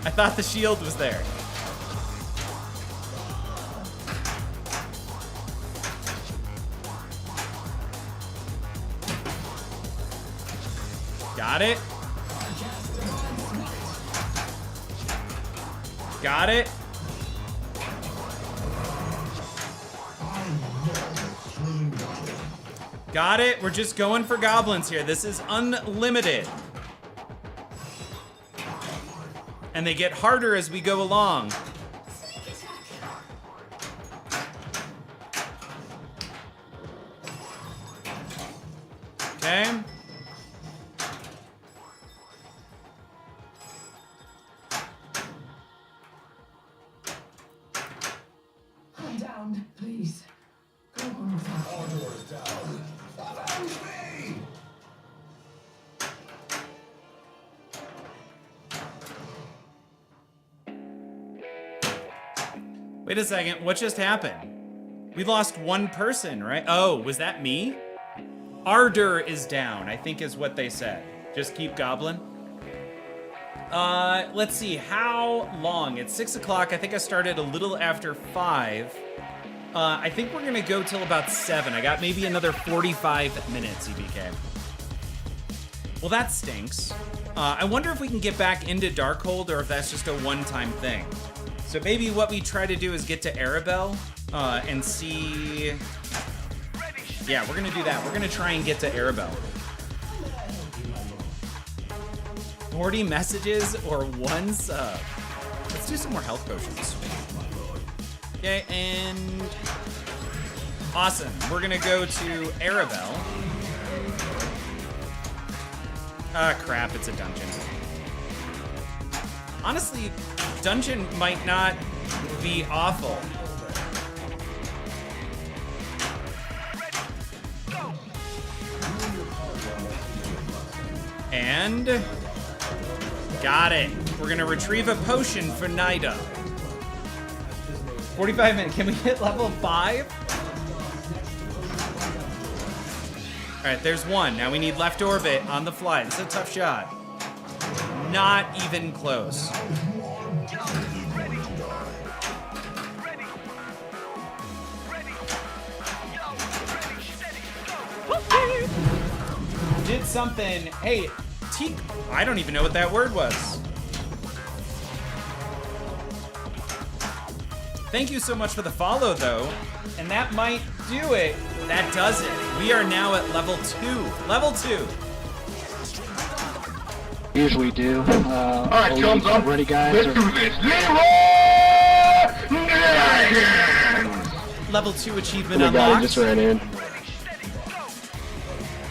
I thought the shield was there. Got it. Got it. Got it. We're just going for goblins here. This is unlimited. And they get harder as we go along. Okay. I'm down, please. Go on. Doors down. Follow me! Wait a second, what just happened? We lost one person, right? Oh, was that me? Ardor is down, I think is what they said. Just keep goblin. Let's see, how long? It's 6 o'clock. I think I started a little after 5. I think we're gonna go till about 7. I got maybe another 45 minutes, EBK. Well, that stinks. I wonder if we can get back into Darkhold or if that's just a one-time thing. So maybe what we try to do is get to Arabelle and see... Yeah, we're gonna do that. We're gonna try and get to Arabelle. 40 messages or 1 sub. Let's do some more health potions. Okay, and awesome. We're gonna go to Arabelle. Ah, crap, it's a dungeon. Honestly, dungeon might not be awful. And got it. We're gonna retrieve a potion for Nida. 45 minutes. Can we hit level 5? All right, there's 1. Now we need left orbit on the fly. This is a tough shot. Not even close. Did something. Hey, I don't even know what that word was. Thank you so much for the follow, though. And that might do it. That does it. We are now at level 2. Level 2. Usually do. Alright, thumbs up. Ready, guys? Let's do this. Leroy Dragons! Level 2 achievement Oh my god, unlocked. he just ran in.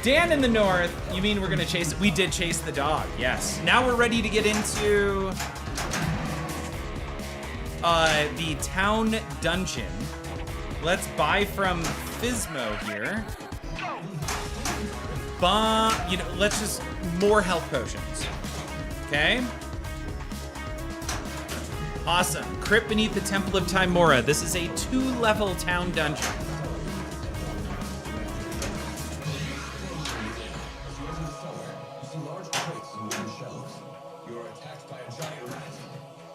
Dan in the north. You mean we're gonna chase it? We did chase the dog, yes. Now we're ready to get into the town dungeon. Let's buy from Fizmo here. Let's just more health potions. Okay. Awesome. Crypt beneath the Temple of Timora. This is a 2-level town dungeon.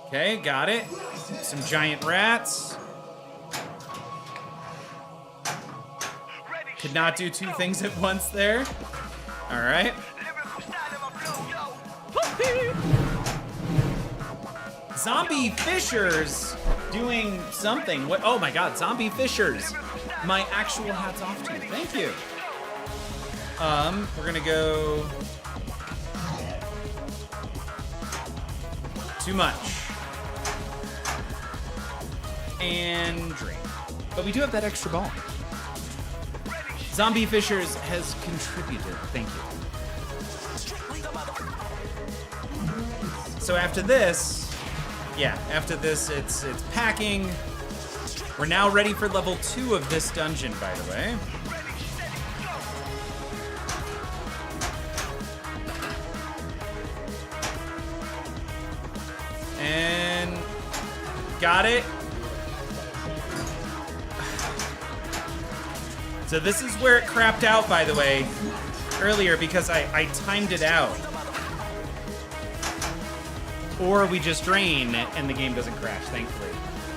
Okay, got it. Some giant rats. Could not do 2 things at once there. All right. Zombie fishers doing something. What? Oh my god, zombie fishers. My actual hat's off to you. Thank you. We're gonna go... Too much. And drink. But we do have that extra ball. Zombie Fishers has contributed. Thank you. So after this, it's packing. We're now ready for level 2 of this dungeon, by the way. And got it. So this is where it crapped out, by the way, earlier because I timed it out. Or we just drain and the game doesn't crash, thankfully.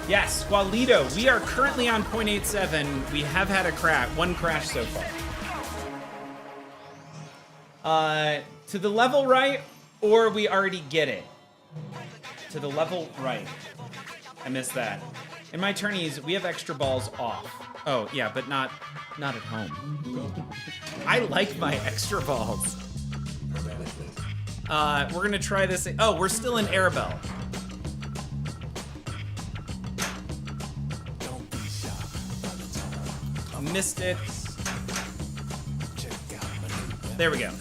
Yes, Squalito, we are currently on 0.87. We have had one crash so far. To the level right, or we already get it. To the level right. I missed that. In my tourneys, we have extra balls off. Oh, yeah, but not at home. I like my extra balls. We're gonna try this. Oh, we're still in Arabelle. Missed it. There we go.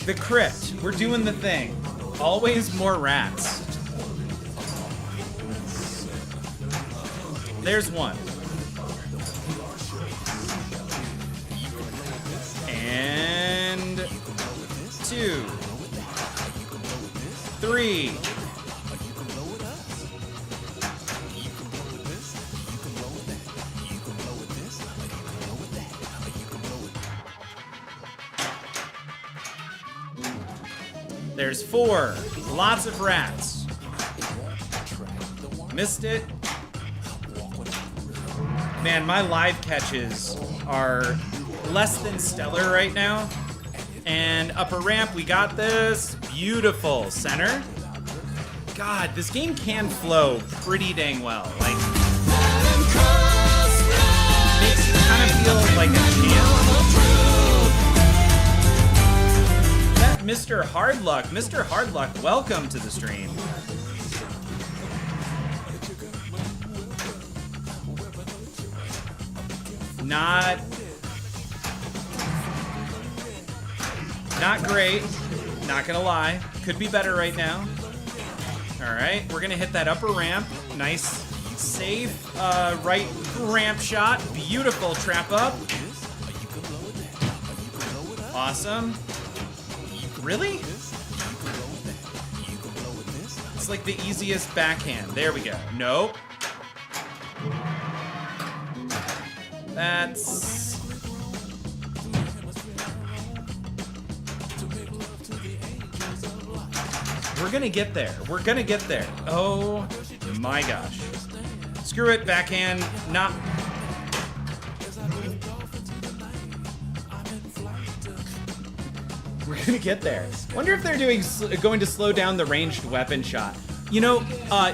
The crypt. We're doing the thing. Always more rats. There's one. And 2. 3. There's 4. Lots of rats. Missed it. Man, my live catches are less than stellar right now. And upper ramp, we got this. Beautiful. Center. God, this game can flow pretty dang well. Like, makes it kind of feel like a champ. That Mr. Hardluck. Mr. Hardluck, welcome to the stream. Not great, not gonna lie. Could be better right now. All right, we're gonna hit that upper ramp. Nice, safe right ramp shot. Beautiful trap up. Awesome. Really? It's like the easiest backhand. There we go. Nope. That's... We're gonna get there. We're gonna get there. Oh my gosh. Screw it, backhand. Not... We're gonna get there. Wonder if they're going to slow down the ranged weapon shot. You know,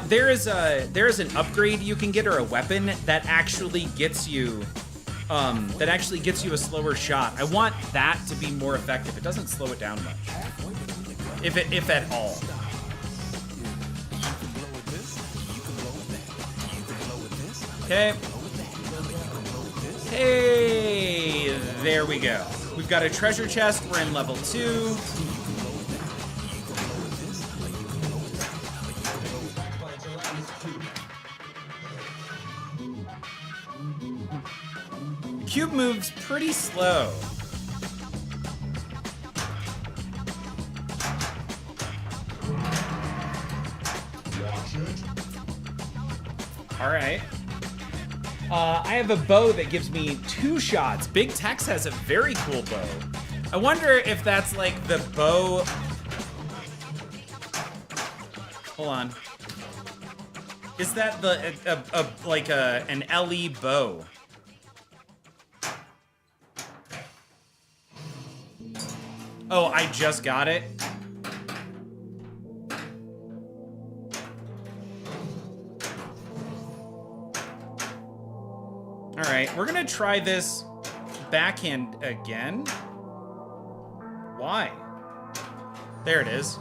there is an upgrade you can get, or a weapon that actually gets you a slower shot. I want that to be more effective. It doesn't slow it down much, if at all. Okay. Hey, there we go. We've got a treasure chest. We're in level 2. Cube moves pretty slow. All right. I have a bow that gives me 2 shots. Big Tex has a very cool bow. I wonder if that's like the bow. Hold on. Is that an LE bow? Oh, I just got it. All right, we're gonna try this backhand again. Why? There it is.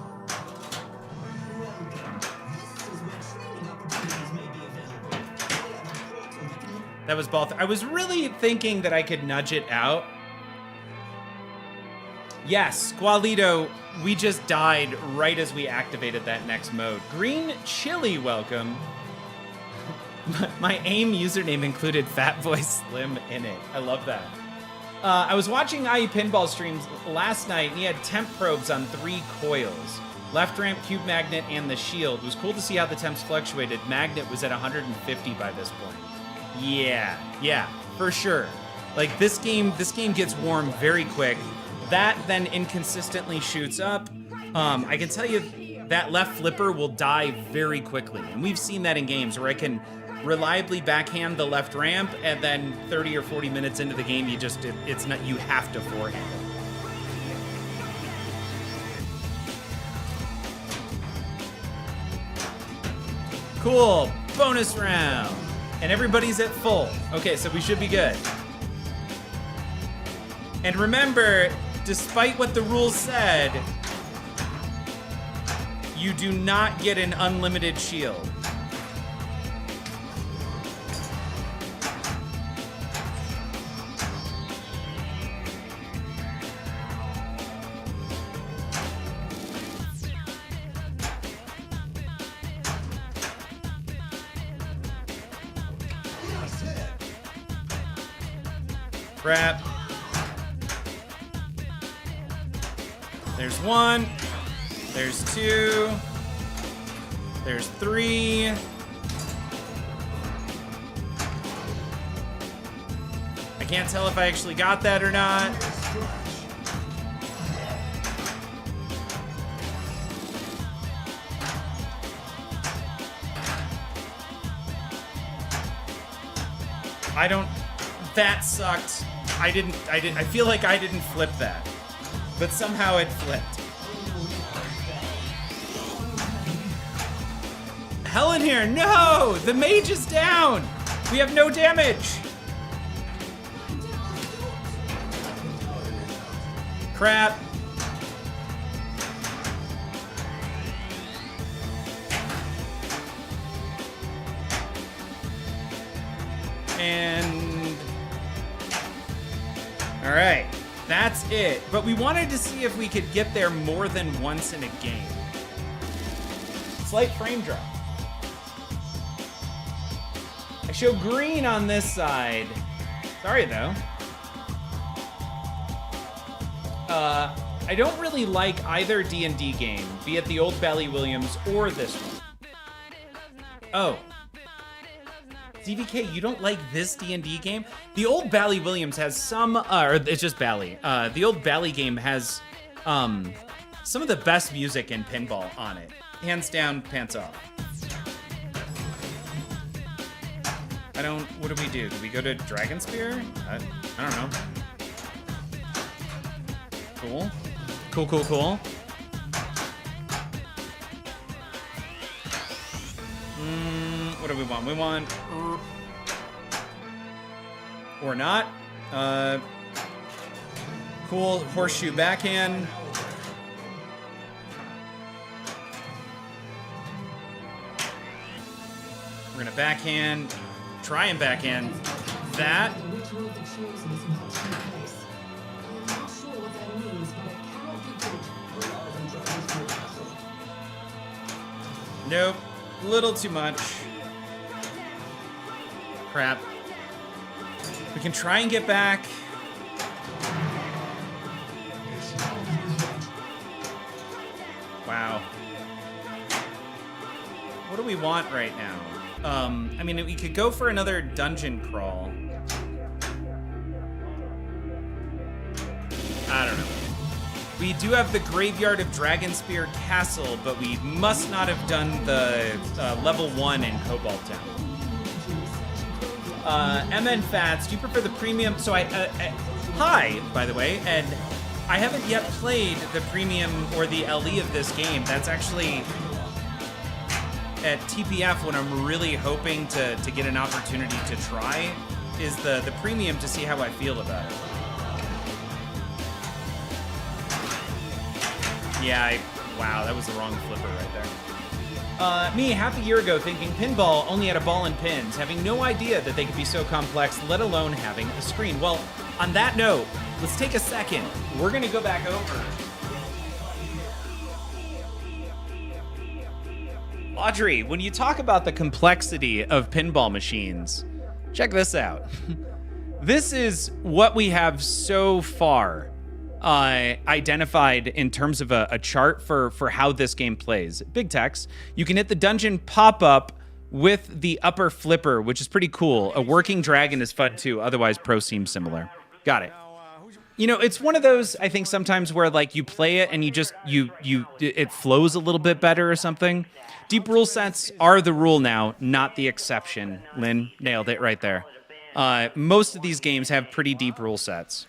That was both. I was really thinking that I could nudge it out. Yes, Squalito, we just died right as we activated that next mode. Green Chili, welcome. My AIM username included Fatboy Slim in it. I love that. I was watching IE Pinball streams last night, and he had temp probes on 3 coils. Left ramp, cube magnet, and the shield. It was cool to see how the temps fluctuated. Magnet was at 150 by this point. Yeah, for sure. Like, this game gets warm very quick. That then inconsistently shoots up. I can tell you that left flipper will die very quickly. And we've seen that in games where I can reliably backhand the left ramp, and then 30 or 40 minutes into the game, you have to forehand it. Cool, bonus round. And everybody's at full. Okay, so we should be good. And remember, despite what the rules said, you do not get an unlimited shield. Crap. There's 1. There's 2. There's 3. I can't tell if I actually got that or not. I don't. That sucked. I feel like I didn't flip that, but somehow it flipped. Helen here. No, the mage is down. We have no damage. Crap. And all right, that's it. But we wanted to see if we could get there more than once in a game. Slight frame drop. I show green on this side. Sorry though. I don't really like either D&D game, be it the old Bally Williams or this one. Oh. CVK, you don't like this D&D game? The old Bally Williams has some, or it's just Bally. The old Bally game has some of the best music in pinball on it. Hands down, pants off. What do we do? Do we go to Dragon Spear? I don't know. Cool. Cool. What do we want? We want... Or not. Cool. Horseshoe backhand. We're gonna backhand. Try and backhand that. The ritual of the chosen is not taking place. I'm not sure what that means, but it cannot be good. Nope. A little too much. Crap. We can try and get back. Wow. What do we want right now? I mean, we could go for another dungeon crawl. I don't know. We do have the Graveyard of Dragonspear Castle, but we must not have done the level 1 in Cobalt Town. MN Fats, do you prefer the premium? So hi, by the way, and I haven't yet played the premium or the LE of this game. That's actually at TPF when I'm really hoping to get an opportunity to try is the premium to see how I feel about it. Yeah, wow, that was the wrong flipper right there. Me, half a year ago, thinking pinball only had a ball and pins, having no idea that they could be so complex, let alone having a screen. Well, on that note, let's take a second. We're gonna go back over. Audrey, when you talk about the complexity of pinball machines, check this out. This is what we have so far identified in terms of a chart for how this game plays. Big text. You can hit the dungeon pop-up with the upper flipper, which is pretty cool. A working dragon is fun too, otherwise pro seems similar. Got it. You know, it's one of those, I think sometimes where like you play it and it flows a little bit better or something. Deep rule sets are the rule now, not the exception. Lynn nailed it right there. Most of these games have pretty deep rule sets.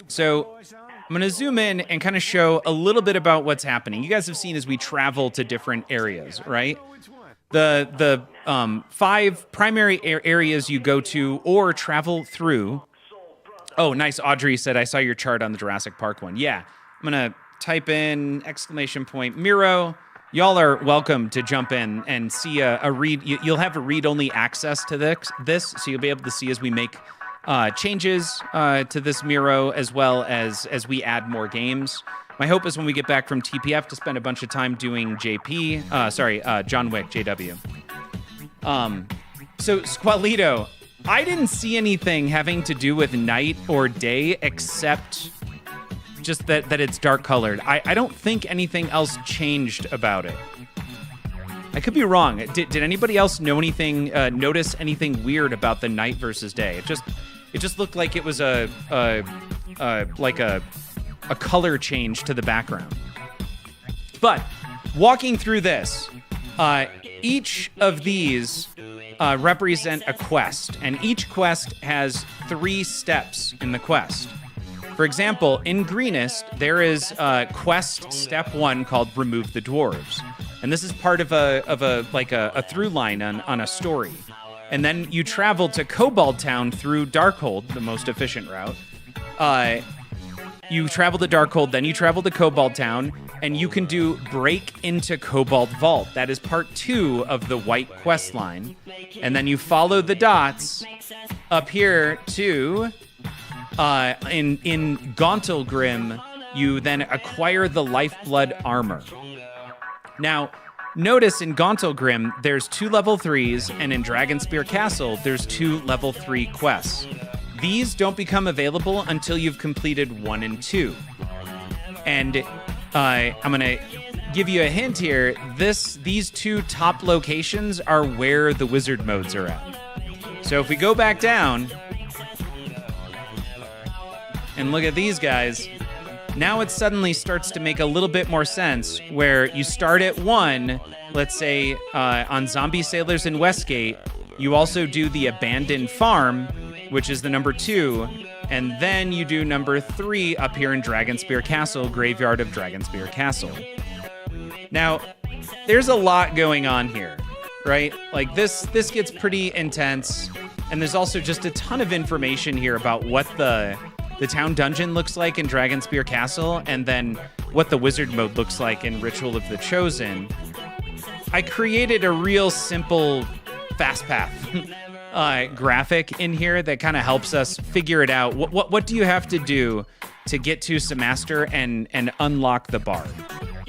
So I'm going to zoom in and kind of show a little bit about what's happening. You guys have seen as we travel to different areas, right? The 5 primary areas you go to or travel through. Oh, nice. Audrey said, I saw your chart on the Jurassic Park one. Yeah. I'm going to type in ! Miro. Y'all are welcome to jump in and see a read. You'll have a read-only access to this, so you'll be able to see as we make changes to this Miro, as well as we add more games. My hope is when we get back from TPF to spend a bunch of time doing John Wick, JW. So Squalito, I didn't see anything having to do with night or day except just that it's dark colored. I don't think anything else changed about it. I could be wrong. Did anybody else know anything? Notice anything weird about the night versus day? It just looked like it was a color change to the background. But walking through this, each of these represent a quest, and each quest has 3 steps in the quest. For example, in Greenest, there is quest step 1 called Remove the Dwarves. And this is part of a through line on a story. And then you travel to Cobalt Town through Darkhold, the most efficient route. You travel to Darkhold, then you travel to Cobalt Town, and you can do Break into Cobalt Vault. That is part 2 of the white quest line. And then you follow the dots up here to... in Gauntlgrim, you then acquire the Lifeblood armor. Now, notice in Gauntlgrim, there's 2 level 3s, and in Dragonspear Castle, there's 2 level 3 quests. These don't become available until you've completed 1 and 2. And I'm going to give you a hint here. These 2 top locations are where the wizard modes are at. So if we go back down... and look at these guys, now it suddenly starts to make a little bit more sense where you start at 1, let's say on Zombie Sailors in Westgate, you also do the Abandoned Farm, which is the number 2, and then you do number 3 up here in Dragonspear Castle, Graveyard of Dragonspear Castle. Now, there's a lot going on here, right? Like this gets pretty intense, and there's also just a ton of information here about what the town dungeon looks like in Dragonspear Castle, and then what the wizard mode looks like in Ritual of the Chosen. I created a real simple fast path graphic in here that kind of helps us figure it out. What do you have to do to get to Samaster and unlock the bard,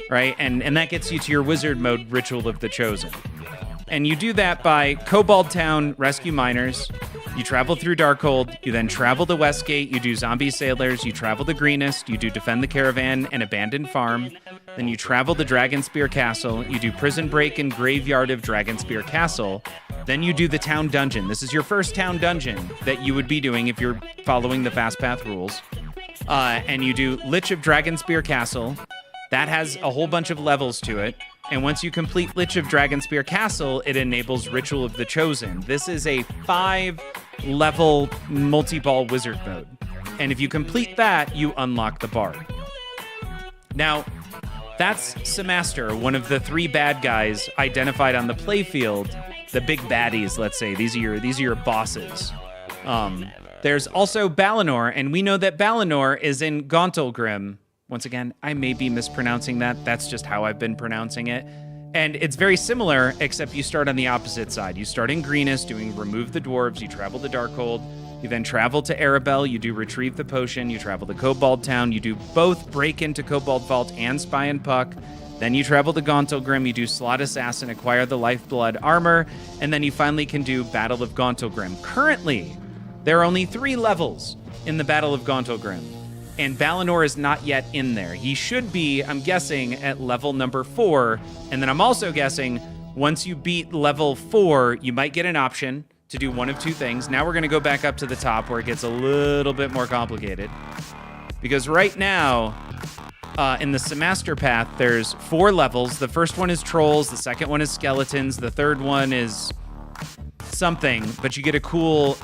right? And that gets you to your wizard mode, Ritual of the Chosen. And you do that by Cobalt Town, rescue miners. You travel through Darkhold. You then travel to Westgate. You do Zombie Sailors. You travel to Greenest. You do Defend the Caravan and Abandoned Farm. Then you travel to Dragonspear Castle. You do Prison Break and Graveyard of Dragonspear Castle. Then you do the town dungeon. This is your first town dungeon that you would be doing if you're following the fast path rules. And you do Lich of Dragonspear Castle. That has a whole bunch of levels to it. And once you complete Lich of Dragonspear Castle, it enables Ritual of the Chosen. This is a 5-level multi-ball wizard mode. And if you complete that, you unlock the bard. Now, that's Samaster, one of the 3 bad guys identified on the playfield. The big baddies, let's say. These are your bosses. There's also Balinor, and we know that Balinor is in Gauntlgrim. Once again, I may be mispronouncing that. That's just how I've been pronouncing it. And it's very similar, except you start on the opposite side. You start in Greenest, doing Remove the Dwarves. You travel to Darkhold. You then travel to Arabelle. You do Retrieve the Potion. You travel to Cobalt Town. You do both Break into Cobalt Vault and Spy and Puck. Then you travel to Gauntlgrim. You do Slot Assassin, acquire the Lifeblood armor. And then you finally can do Battle of Gauntlgrim. Currently, there are only 3 levels in the Battle of Gauntlgrim. And Balinor is not yet in there. He should be, I'm guessing, at level number 4. And then I'm also guessing, once you beat level 4, you might get an option to do one of 2 things. Now we're going to go back up to the top where it gets a little bit more complicated. Because right now, in the Samaster path, there's 4 levels. The first one is trolls. The second one is skeletons. The third one is something. But you get a cool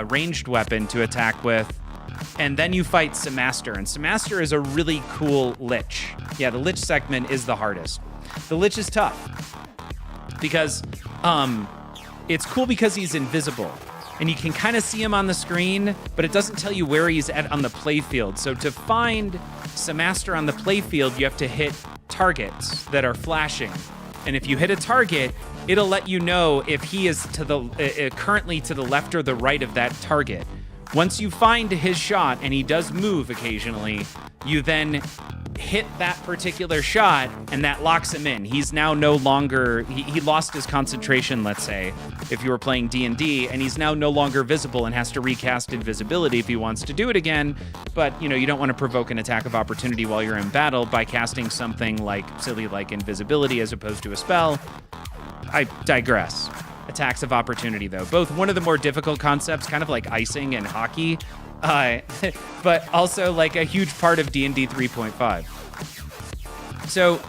ranged weapon to attack with. And then you fight Samaster, and Samaster is a really cool Lich. Yeah, the Lich segment is the hardest. The Lich is tough because it's cool because he's invisible, and you can kind of see him on the screen, but it doesn't tell you where he's at on the playfield. So to find Samaster on the playfield, you have to hit targets that are flashing. And if you hit a target, it'll let you know if he is currently to the left or the right of that target. Once you find his shot, and he does move occasionally, you then hit that particular shot, and that locks him in. He's now no longer... He lost his concentration, let's say, if you were playing D&D, and he's now no longer visible and has to recast invisibility if he wants to do it again. But, you don't want to provoke an attack of opportunity while you're in battle by casting something silly like invisibility as opposed to a spell. I digress. Attacks of opportunity, though. Both one of the more difficult concepts, kind of like icing and hockey, but also like a huge part of D&D 3.5. So,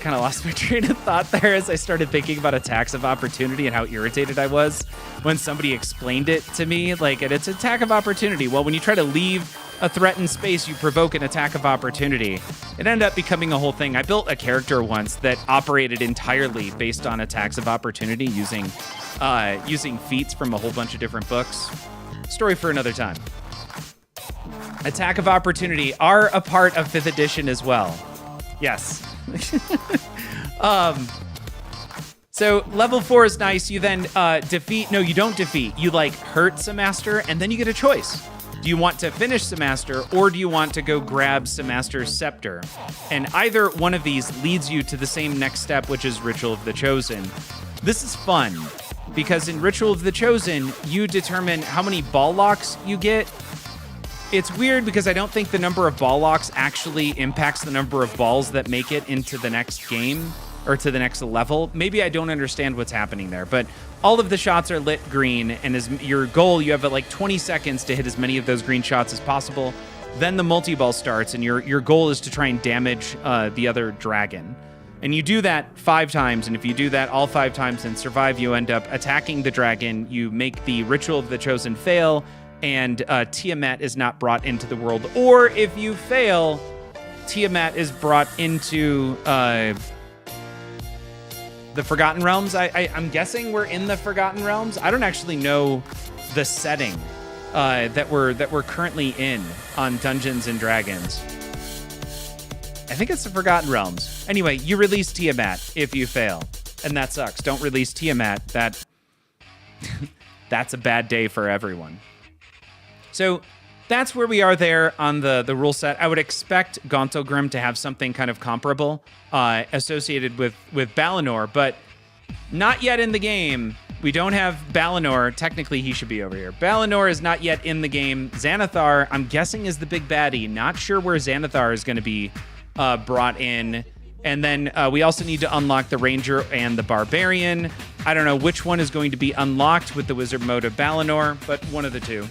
kind of lost my train of thought there as I started thinking about attacks of opportunity and how irritated I was when somebody explained it to me. Like, and it's attack of opportunity. Well, when you try to leave a threatened space, you provoke an attack of opportunity. It ended up becoming a whole thing. I built a character once that operated entirely based on attacks of opportunity using feats from a whole bunch of different books. Story for another time. Attack of opportunity are a part of 5th edition as well. Yes. So level 4 is nice. You then defeat. No, you don't defeat. You like hurt Samaster, and then you get a choice. Do you want to finish Samaster, or do you want to go grab Samaster's scepter? And either one of these leads you to the same next step, which is Ritual of the Chosen. This is fun because in Ritual of the Chosen, you determine how many ball locks you get. It's weird because I don't think the number of ball locks actually impacts the number of balls that make it into the next game or to the next level. Maybe I don't understand what's happening there, but all of the shots are lit green, and as your goal, you have like 20 seconds to hit as many of those green shots as possible. Then the multi-ball starts, and your goal is to try and damage the other dragon. And you do that 5 times, and if you do that all 5 times and survive, you end up attacking the dragon. You make the Ritual of the Chosen fail, and Tiamat is not brought into the world. Or if you fail, Tiamat is brought into the Forgotten Realms. I'm guessing we're in the Forgotten Realms. I don't actually know the setting that we're currently in on Dungeons and Dragons. I think it's the Forgotten Realms. Anyway, you release Tiamat if you fail, and that sucks. Don't release Tiamat. That's a bad day for everyone. So that's where we are there on the rule set. I would expect Gauntlegrim to have something kind of comparable associated with Balinor, but not yet in the game. We don't have Balinor. Technically, he should be over here. Balinor is not yet in the game. Xanathar, I'm guessing, is the big baddie. Not sure where Xanathar is going to be brought in. And then we also need to unlock the Ranger and the Barbarian. I don't know which one is going to be unlocked with the Wizard mode of Balinor, but one of the two.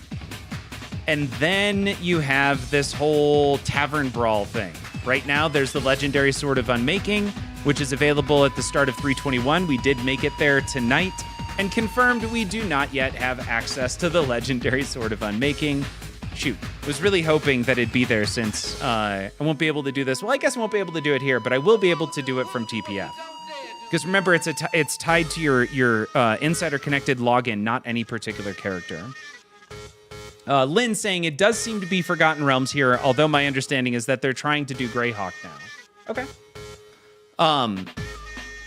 And then you have this whole Tavern Brawl thing. Right now, there's the Legendary Sword of Unmaking, which is available at the start of 321. We did make it there tonight, and confirmed we do not yet have access to the Legendary Sword of Unmaking. Shoot, was really hoping that it'd be there since I won't be able to do this. Well, I guess I won't be able to do it here, but I will be able to do it from TPF. Because remember, it's tied to your Insider Connected login, not any particular character. Lynn saying, it does seem to be Forgotten Realms here, although my understanding is that they're trying to do Greyhawk now. Okay.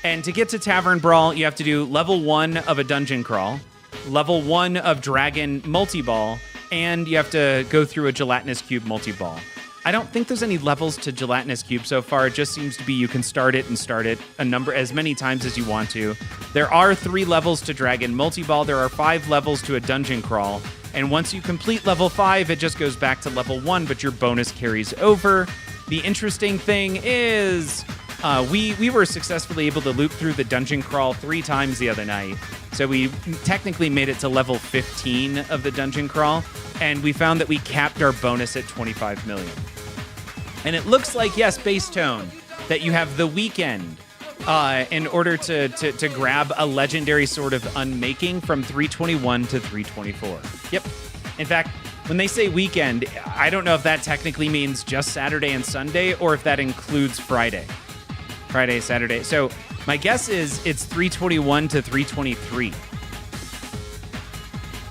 And to get to Tavern Brawl, you have to do level 1 of a dungeon crawl, level 1 of Dragon multi-ball, and you have to go through a Gelatinous Cube multi-ball. I don't think there's any levels to Gelatinous Cube so far. It just seems to be you can start it as many times as you want to. There are 3 levels to Dragon multi-ball. There are 5 levels to a dungeon crawl. And once you complete level 5, it just goes back to level 1, but your bonus carries over. The interesting thing is we were successfully able to loop through the dungeon crawl 3 times the other night. So we technically made it to level 15 of the dungeon crawl, and we found that we capped our bonus at 25 million. And it looks like, yes, Base Tone, that you have the weekend in order to grab a Legendary Sword of Unmaking from 321 to 324. Yep. In fact, when they say weekend, I don't know if that technically means just Saturday and Sunday or if that includes Friday. Friday, Saturday. So my guess is it's 321 to 323.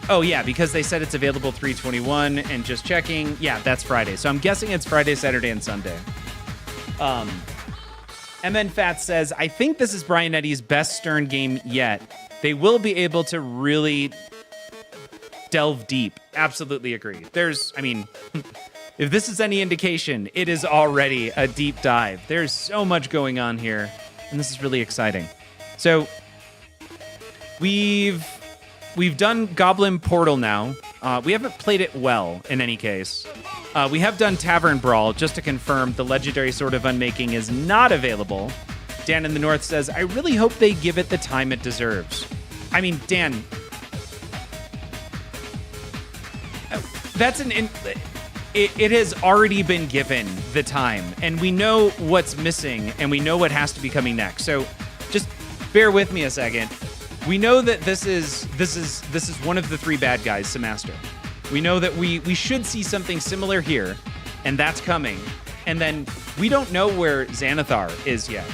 Oh, yeah, because they said it's available 321 and just checking. Yeah, that's Friday. So I'm guessing it's Friday, Saturday, and Sunday. MN Fat says, I think this is Brian Eddy's best Stern game yet. They will be able to really delve deep. Absolutely agree. If this is any indication, it is already a deep dive. There's so much going on here, and this is really exciting. So we've done Goblin Portal now. We haven't played it well, in any case. We have done Tavern Brawl, just to confirm the Legendary Sword of Unmaking is not available. Dan in the North says, I really hope they give it the time it deserves. I mean, Dan, it has already been given the time, and we know what's missing, and we know what has to be coming next. So just bear with me a second. We know that this is one of the 3 bad guys, Samaster. We know that we should see something similar here, and that's coming. And then we don't know where Xanathar is yet,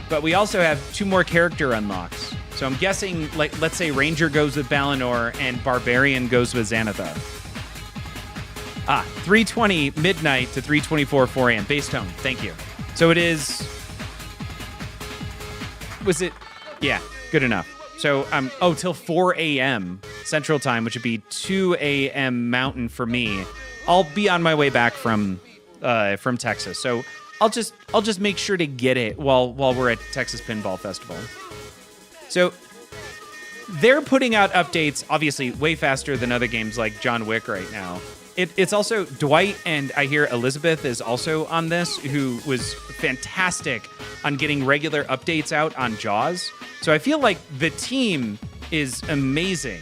but we also have 2 more character unlocks. So I'm guessing, like, let's say Ranger goes with Balinor and Barbarian goes with Xanathar. 3:20 midnight to 3:24 4 a.m. Base tone. Thank you. So it is. Was it? Yeah, good enough. So till 4 a.m. Central Time, which would be 2 a.m. Mountain for me. I'll be on my way back from Texas. So I'll just make sure to get it while we're at Texas Pinball Festival. So they're putting out updates, obviously way faster than other games like John Wick right now. It's also Dwight, and I hear Elizabeth is also on this, who was fantastic on getting regular updates out on Jaws. So I feel like the team is amazing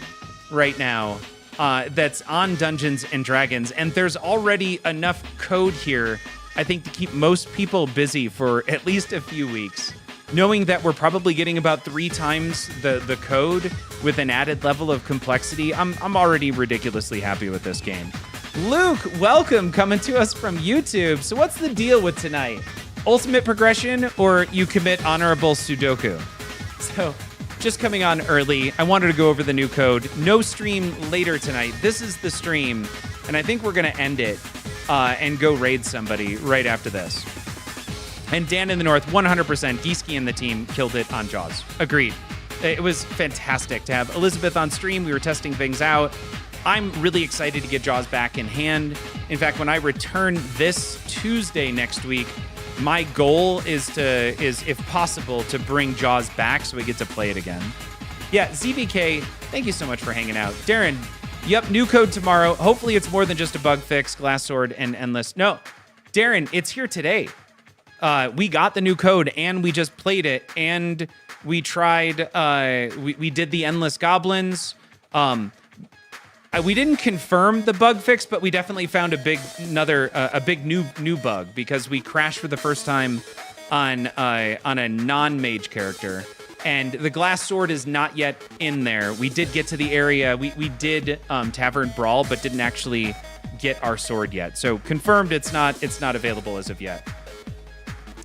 right now that's on Dungeons and Dragons, and there's already enough code here, I think, to keep most people busy for at least a few weeks. Knowing that we're probably getting about 3 times the code with an added level of complexity, I'm already ridiculously happy with this game. Luke, welcome, coming to us from YouTube. So what's the deal with tonight? Ultimate progression, or you commit honorable Sudoku? So just coming on early, I wanted to go over the new code. No stream later tonight. This is the stream, and I think we're going to end it and go raid somebody right after this. And Dan in the North, 100%, Geesky and the team killed it on Jaws. Agreed. It was fantastic to have Elizabeth on stream. We were testing things out. I'm really excited to get Jaws back in hand. In fact, when I return this Tuesday next week, my goal is, if possible, to bring Jaws back so we get to play it again. Yeah, ZBK, thank you so much for hanging out. Darren, yep, new code tomorrow. Hopefully it's more than just a bug fix, Glass Sword, and Endless. No, Darren, it's here today. We got the new code, and we just played it, and we tried, we did the Endless Goblins. We didn't confirm the bug fix, but we definitely found a big new bug, because we crashed for the first time on a non-mage character, and the Glass Sword is not yet in there. We did get to the area. We did Tavern Brawl, but didn't actually get our sword yet. So confirmed, it's not available as of yet.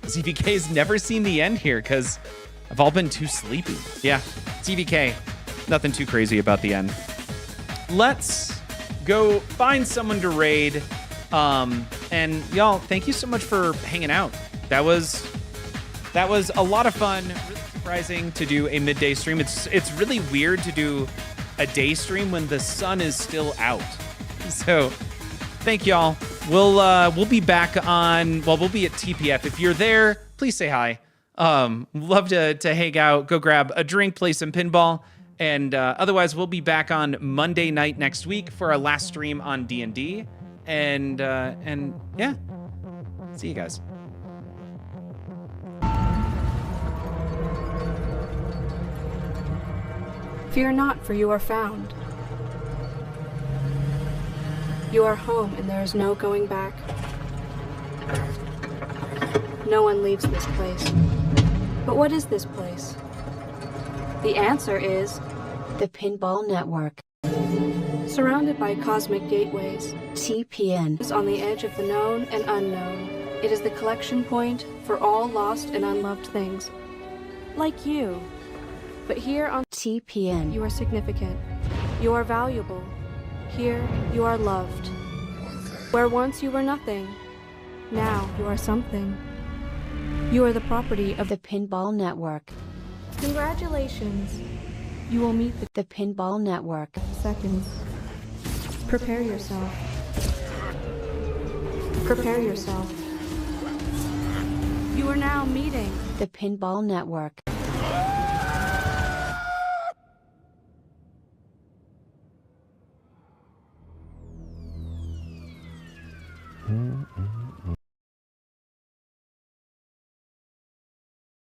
ZVK's never seen the end here because I've all been too sleepy. Yeah, ZVK, nothing too crazy about the end. Let's go find someone to raid. And y'all, thank you so much for hanging out. That was a lot of fun. Really surprising to do a midday stream. It's really weird to do a day stream when the sun is still out. So thank y'all. We'll be back on. Well, we'll be at TPF. If you're there, please say hi. Love to hang out. Go grab a drink, play some pinball. And otherwise, we'll be back on Monday night next week for our last stream on D&D. And yeah, see you guys. Fear not, for you are found. You are home, and there is no going back. No one leaves this place. But what is this place? The answer is the Pinball Network. surrounded by cosmic gateways. TPN is on the edge of the known and unknown. It is the collection point for all lost and unloved things. Like you. But here on TPN, you are significant. You are valuable. Here, you are loved. Where once you were nothing, now you are something. You are the property of the Pinball Network. Congratulations. You will meet the Pinball Network. seconds. Prepare yourself. Prepare yourself. You are now meeting the Pinball Network.